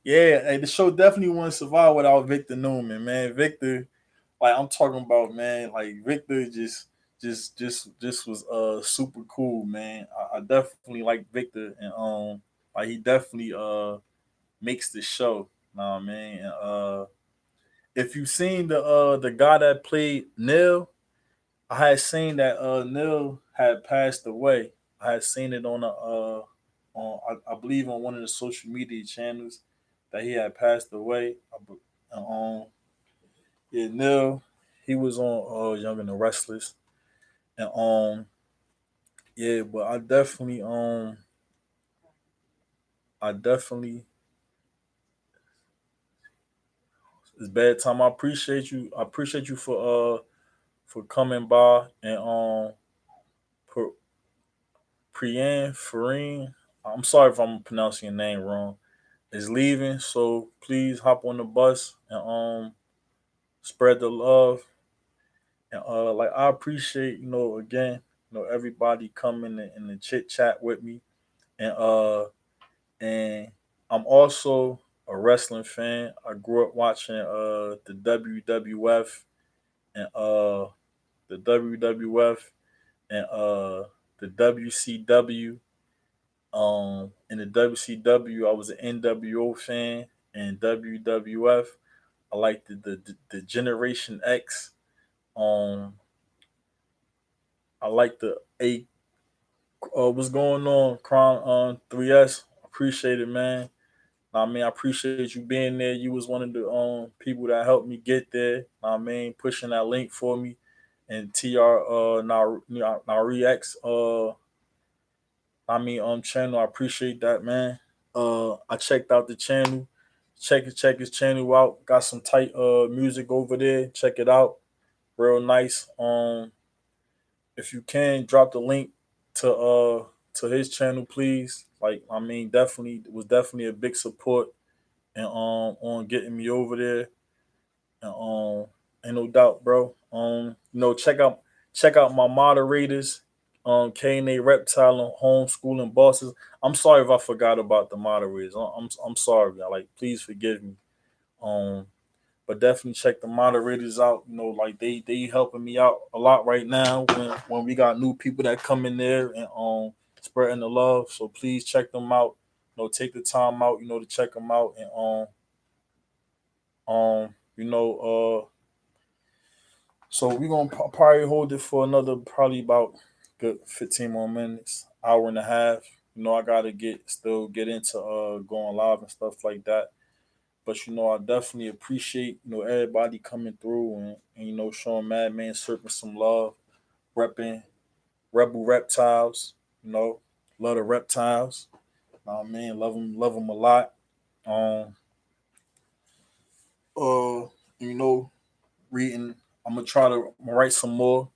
yeah, like, the show definitely wouldn't survive without Victor Newman, man. Victor, like I'm talking about, man, like Victor just was super cool, man. I definitely like Victor, and like he definitely makes the show. Nah, man. And, if you seen the guy that played Neil, I had seen that Neil had passed away. I had seen it I believe on one of the social media channels that he had passed away. Yeah, Neil, he was on Young and the Restless, and yeah, but I definitely it's bad time. I appreciate you. I appreciate you for coming by, and Pri- Priyan Farine. I'm sorry if I'm pronouncing your name wrong. Is leaving, so please hop on the bus and spread the love. And like I appreciate again everybody coming and the chit chat with me, and and I'm also a wrestling fan. I grew up watching the WWF and the WWF and the WCW. In the WCW, I was an NWO fan, and WWF, I liked the Generation X. Um, I like the A. What's going on, Crown 3S? Appreciate it, man. I mean, I appreciate you being there. You was one of the people that helped me get there. I mean, pushing that link for me, and TR Nari X channel. I appreciate that, man. I checked out the channel. Check his channel out. Got some tight music over there. Check it out. Real nice. If you can drop the link to his channel, please. Like, I mean, definitely it was definitely a big support and on getting me over there. And ain't no doubt, bro. Check out my moderators, KNA Reptile and Homeschooling Bosses. I'm sorry if I forgot about the moderators. I'm sorry, y'all. Like, please forgive me. Um, but definitely check the moderators out. Like they helping me out a lot right now when we got new people that come in there and spreading the love. So please check them out. Take the time out, to check them out, and so we're gonna probably hold it for another probably about good 15 more minutes, hour and a half. I gotta get into going live and stuff like that. But I definitely appreciate everybody coming through and showing Madman Serpent some love, repping Rebel Reptiles. Love the reptiles. Man, love them a lot. Um, uh, you know, reading. I'm gonna try to write some more.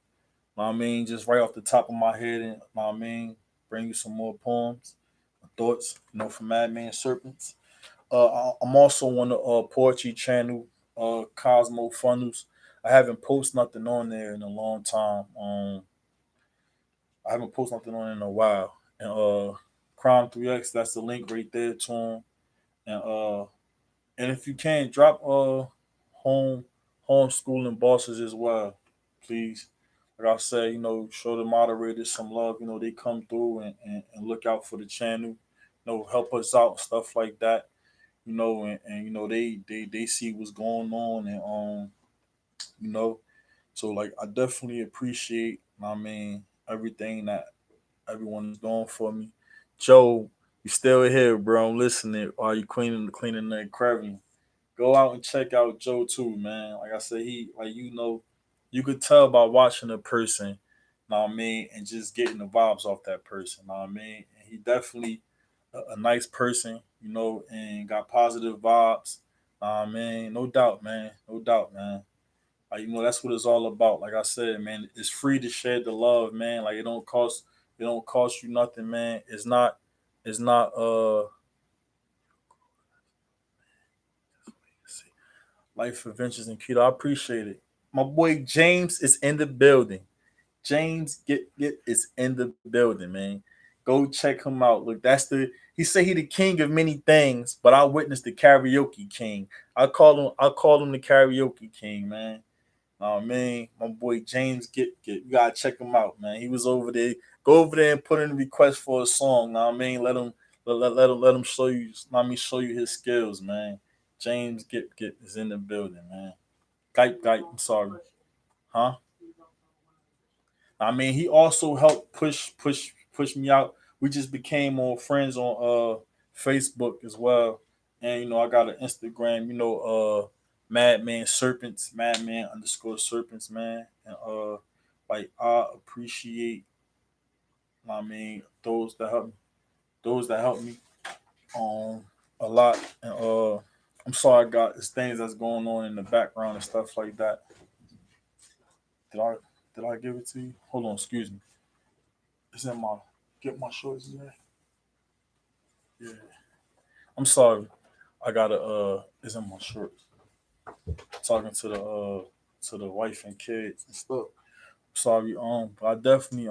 Just right off the top of my head, and bring you some more poems, thoughts. From Madman Serpents. I'm also on the poetry channel, Cosmo Funnels. I haven't posted nothing on there in a long time. I haven't posted nothing on it in a while. And Crime 3X, that's the link right there to him. And if you can drop home homeschooling bosses as well. Please, like I said, show the moderators some love. They come through and look out for the channel. Help us out, stuff like that. And they see what's going on, and you know, so like I definitely appreciate, everything that everyone is doing for me. Joe, you still here, bro? I'm listening. Are you cleaning the aquarium? Go out and check out Joe too, man. Like I said, he like you could tell by watching a person, and just getting the vibes off that person, And he definitely a nice person, and got positive vibes. No doubt, man. No doubt, man. Like, that's what it's all about. Like I said, man, it's free to share the love, man. Like it don't cost you nothing, man. It's not Life Adventures in Keto. I appreciate it. My boy James is in the building. James get is in the building, man. Go check him out. Look, he say he the king of many things, but I witnessed the karaoke king. I call him the karaoke king, man. Oh man, my boy James, get you gotta check him out, man. He was over there. Go over there and put in a request for a song. Let him show you his skills, man. James get is in the building, man. Guy, I'm sorry, huh? He also helped push me out. We just became more friends on Facebook as well, and I got an Instagram. Madman Serpents, Madman underscore Serpents, man, and like I appreciate. Those that help me um a lot, and I'm sorry, I got these things that's going on in the background and stuff like that. Did I did I give it to you? Hold on, excuse me. It's in my get my shorts in there. Yeah. I'm sorry. I gotta it's in my shorts. Talking to the wife and kids and stuff. Sorry, but I definitely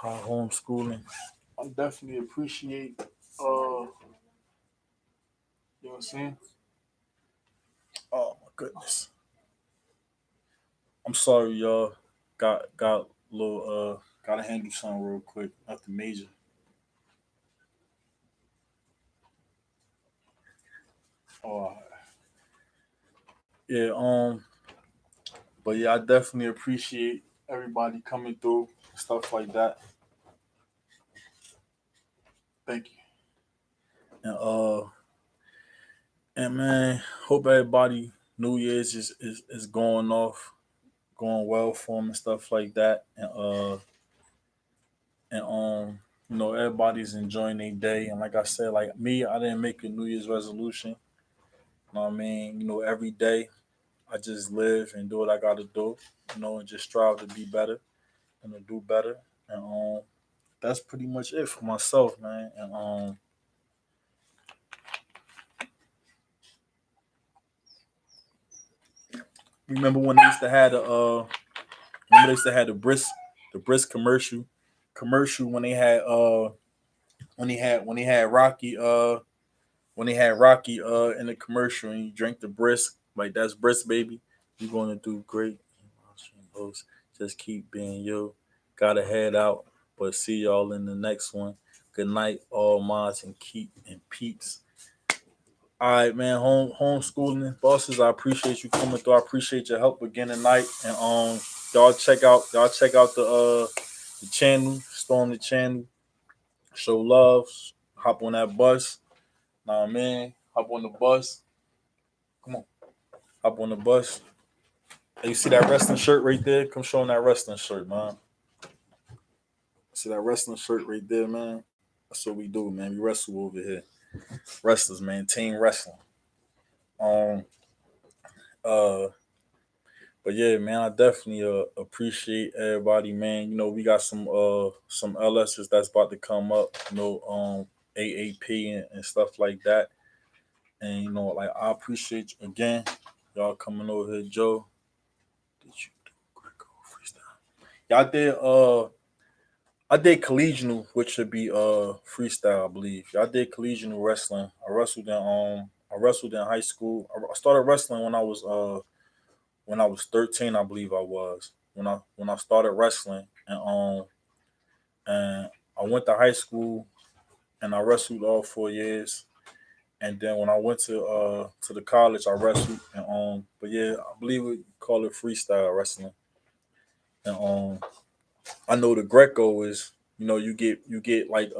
homeschooling. I definitely appreciate you know what I'm saying? Oh my goodness. I'm sorry, y'all. Got a little gotta handle something real quick. Nothing major. Oh yeah, but yeah, I definitely appreciate everybody coming through, stuff like that. Thank you. And man, hope everybody New Year's is going off, going well for them and stuff like that. And everybody's enjoying their day. And like I said, like me, I didn't make a New Year's resolution. Every day I just live and do what I gotta do, and just strive to be better and to do better. And that's pretty much it for myself, man. And remember when they used to have the brisk commercial when they had Rocky in the commercial, and you drink the brisk, like that's brisk, baby. You're gonna do great. Just keep being you. Gotta head out, but see y'all in the next one. Good night, all mods and keep and peeps. All right, man. Homeschooling bosses. I appreciate you coming through. I appreciate your help again tonight. And y'all check out the channel, storm the channel, show love, hop on that bus. Man, hop on the bus. Come on, hop on the bus. Hey, you see that wrestling shirt right there? Come show 'em that wrestling shirt, man. See that wrestling shirt right there, man? That's what we do, man. We wrestle over here. Wrestlers, man. Team wrestling. Um, uh, but yeah, man, I definitely appreciate everybody, man. We got some LSs that's about to come up, AAP and stuff like that. And like I appreciate you again, y'all coming over here, Joe. Did you do Greco freestyle? Y'all did I did collegial, which should be freestyle, I believe. I did collegial wrestling. I I wrestled in high school. I started wrestling when I was 13, I believe I was. When I started wrestling and I went to high school and I wrestled all 4 years. And then when I went to the college, I wrestled and but yeah, I believe we call it freestyle wrestling. And I know the Greco is, you get like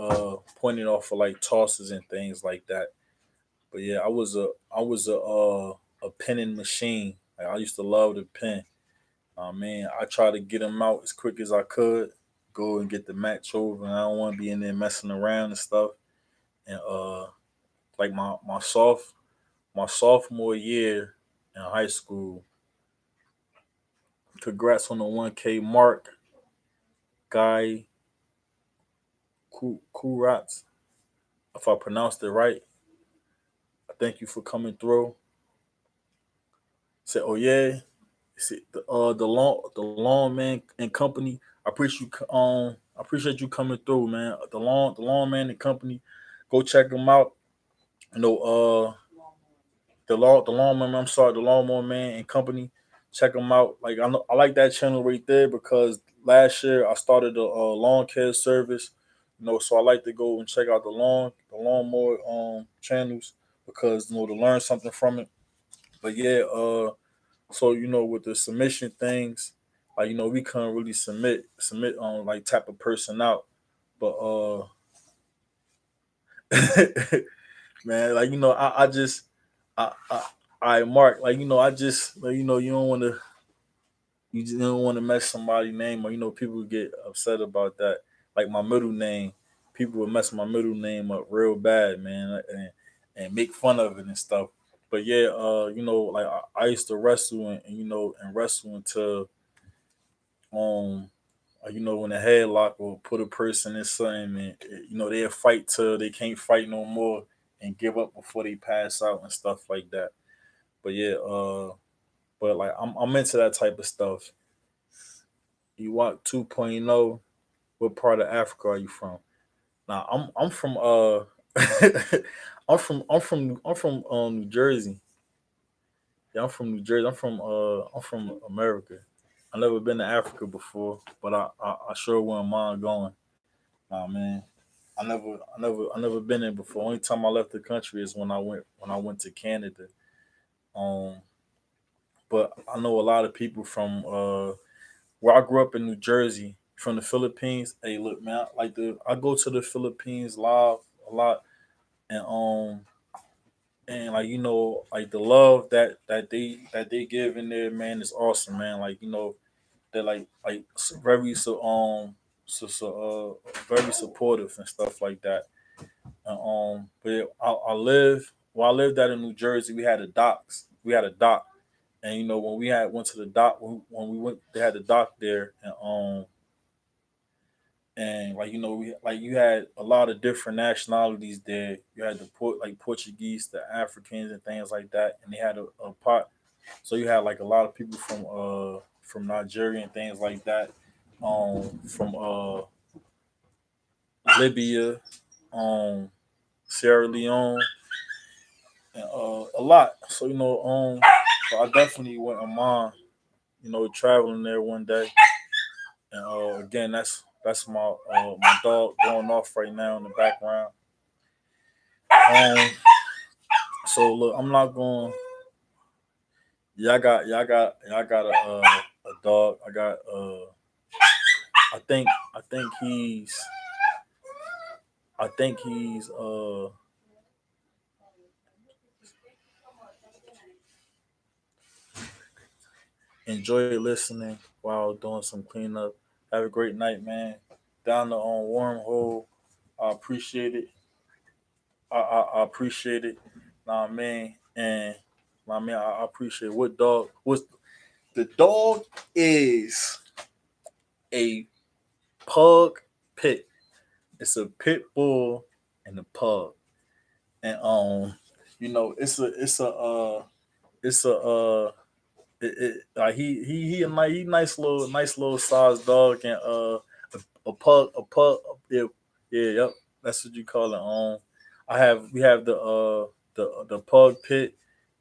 pointed off for like tosses and things like that. But yeah, I was a pinning machine. Like I used to love to pin. Man, I try to get them out as quick as I could, go and get the match over, and I don't want to be in there messing around and stuff. And like my sophomore year in high school, congrats on the 1K mark, Guy Kurats. If I pronounced it right, I thank you for coming through. Say, oh yeah, see, the lawn man and company. I appreciate you coming through, man. The lawn man and company. Go check them out. You know, the lawnmower. I'm sorry, the lawnmower man and company. Check them out. Like I like that channel right there because last year I started a lawn care service. So I like to go and check out the lawnmower channels because to learn something from it. But yeah, so with the submission things, like we couldn't really submit on like type of person out, but man, like I just I Mark, like I just like, you just don't want to mess somebody's name, or people get upset about that. Like my middle name, people would mess my middle name up real bad, man, and make fun of it and stuff. But yeah, like I used to wrestle and wrestle until when the headlock will put a person in something, and they'll fight till they can't fight no more and give up before they pass out and stuff like that. But yeah, but like I'm into that type of stuff. You want 2.0? What part of Africa are you from? Now I'm from I'm from New Jersey. Yeah, I'm from New Jersey. I'm from America. I never been to Africa before, but I sure wouldn't mind going. Nah, man. I never been there before. Only time I left the country is when I went to Canada. Um, but I know a lot of people from where I grew up in New Jersey, from the Philippines. Hey, look, man, I go to the Philippines live a lot, and like like the love that they give in there, man, is awesome, man. Like they're very very supportive and stuff like that. But yeah, I lived out in New Jersey. We had a docks. We had a dock, and when we had went to the dock, when we went, they had the dock there, and like you had a lot of different nationalities there. You had the Portuguese, the Africans, and things like that, and they had a pot. So you had like a lot of people from Nigeria and things like that, from Libya, um, Sierra Leone, and a lot. So so I definitely wouldn't mind traveling there one day. And again, that's my dog going off right now in the background. Um, so look, I'm not going. Yeah, I got a dog. I think he's enjoy listening while doing some cleanup. Have a great night, man. Down the wormhole. I appreciate it. I appreciate it. Nah, man, and I appreciate what dog. What's the dog is a pug pit. It's a pit bull and a pug, and it's a like he he nice little sized dog, and a pug, yeah, yeah, yep, that's what you call it. We have the the pug pit,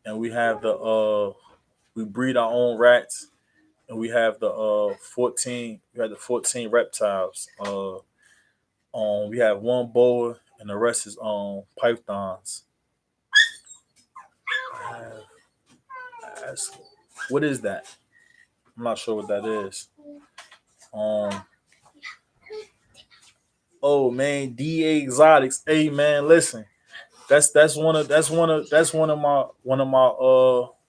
and we have the we breed our own rats, and we have the 14 we have the 14 reptiles. We have one boa, and the rest is pythons. I have, what is that? I'm not sure what that is. Um, oh man, DA Exotics. Hey man, listen, that's one of my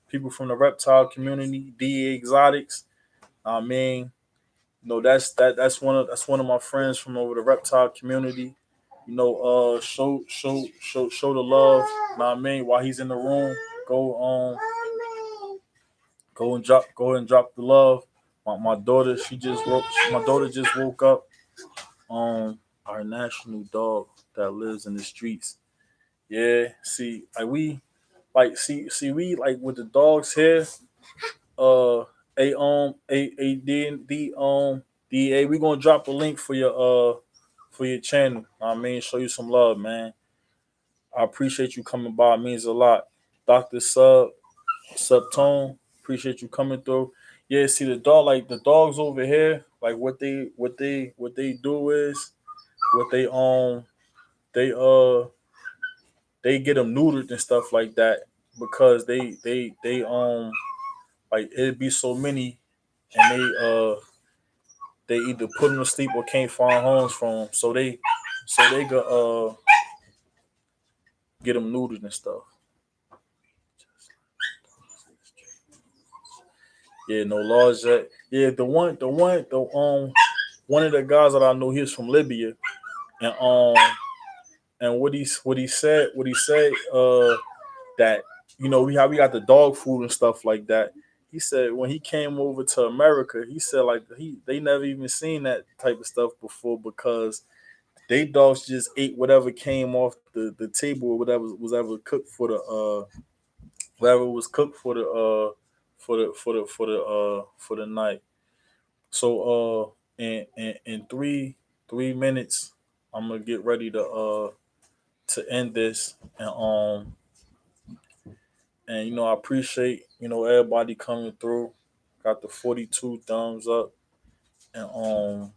people from the reptile community, DA Exotics. I mean, no, that's one of my friends from over the reptile community. Show the love. Know what I mean, while he's in the room, go go and drop the love. My daughter, my daughter just woke up. Our national dog that lives in the streets. Yeah, see, we like with the dogs here. A we gonna drop a link for your channel. I mean, show you some love, man. I appreciate you coming by. It means a lot. Doctor Subtone, appreciate you coming through. Yeah, see the dogs over here, like what they do is what they they get them neutered and stuff like that because they like it'd be so many, and they either put them to sleep or can't find homes for them, so they go get them neutered and stuff. Yeah, no laws yet. Yeah, one of the guys that I know, he's from Libya, and what he said that we got the dog food and stuff like that. He said when he came over to America, he said like they never even seen that type of stuff before because they dogs just ate whatever came off the table or whatever was ever cooked for the whatever was cooked for the for the night. So in 3 minutes, I'm gonna get ready to end this, and I appreciate everybody coming through. Got the 42 thumbs up, and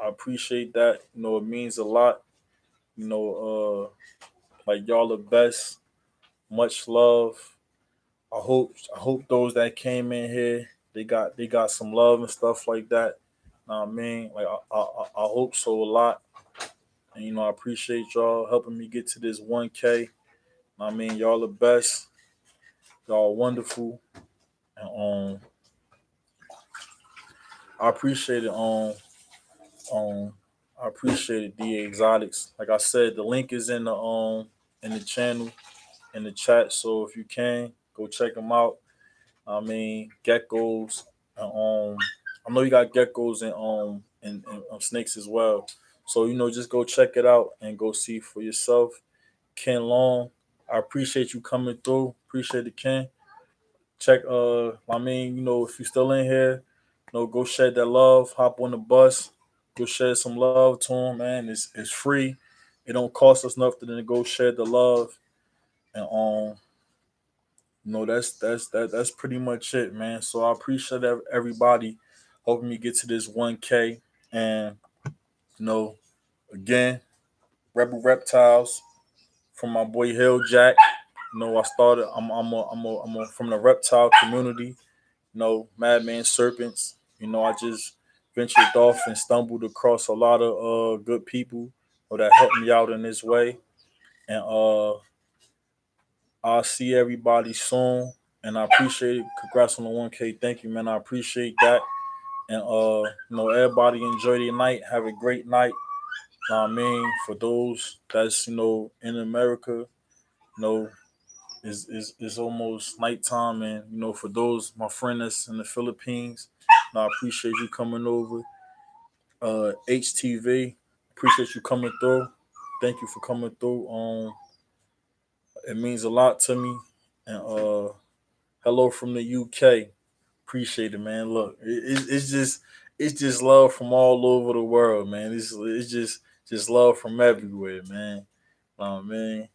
I appreciate that. It means a lot. Like y'all the best. Much love. I hope those that came in here they got some love and stuff like that. Know what I mean, like I hope so a lot, and I appreciate y'all helping me get to this 1K. I mean, y'all the best. Y'all wonderful, and I appreciate it. Um, I appreciate it. The Exotics. Like I said, the link is in the channel in the chat. So if you can go check them out. I mean, geckos. I know you got geckos and snakes as well. So just go check it out and go see for yourself. Ken Long, I appreciate you coming through. Appreciate it, Ken. Check. I mean, if you're still in here, go shed that love. Hop on the bus. Go shed some love to him, man. It's free. It don't cost us nothing to go shed the love, and that's pretty much it, man. So I appreciate everybody helping me get to this 1K, and you know, again, Rebel Reptiles from my boy Hill Jack. I started. From the reptile community. Madman Serpents. I just ventured off and stumbled across a lot of good people that helped me out in this way, and I'll see everybody soon. And I appreciate it. Congrats on the 1K. Thank you, man. I appreciate that. And everybody enjoy their night. Have a great night. I mean, for those that's in America, is almost nighttime, and for those my friend that's in the Philippines, I appreciate you coming over. HTV, appreciate you coming through. Thank you for coming through. It means a lot to me. And hello from the UK. Appreciate it, man. Look, it's just love from all over the world, man. It's just love from everywhere, man. Man.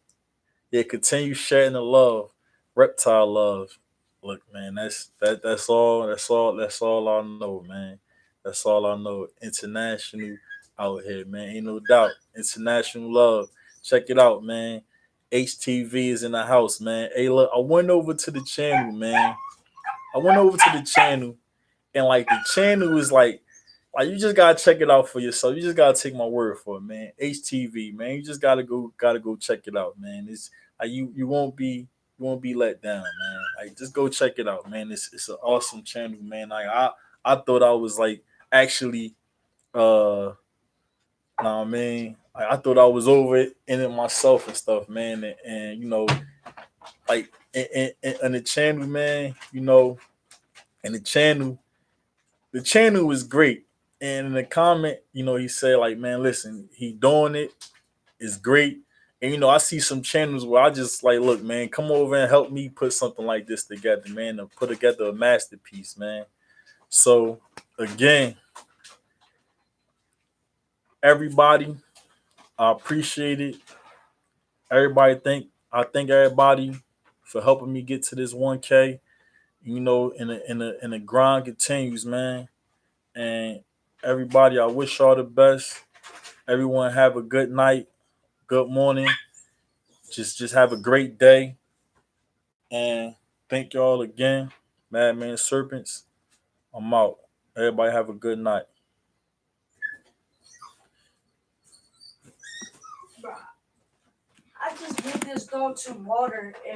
Yeah, continue sharing the love, reptile love. Look, man, that's all. That's all I know, man. That's all I know. International out here, man. Ain't no doubt. International love. Check it out, man. HTV is in the house, man. Hey, look, I went over to the channel, man. I went over to the channel, and like the channel is like you just gotta check it out for yourself. You just gotta take my word for it, man. HTV, man. You just gotta go check it out, man. It's like you won't be let down, man. Like just go check it out, man. It's an awesome channel, man. Like I thought I was like actually nah, man. I thought I was over it in it myself and stuff, man. And like in the channel, man. And the channel was great. And in the comment, he said like, man, listen, he doing it. It's great. And I see some channels where I just like, look, man, come over and help me put something like this together, man, to put together a masterpiece, man. So again, everybody, I appreciate it. I thank everybody for helping me get to this 1K. And the grind continues, man. And everybody, I wish y'all the best. Everyone have a good night, good morning. Just have a great day. And thank y'all again. Madman Serpents. I'm out. Everybody have a good night. Bruh, I just gave this dog some water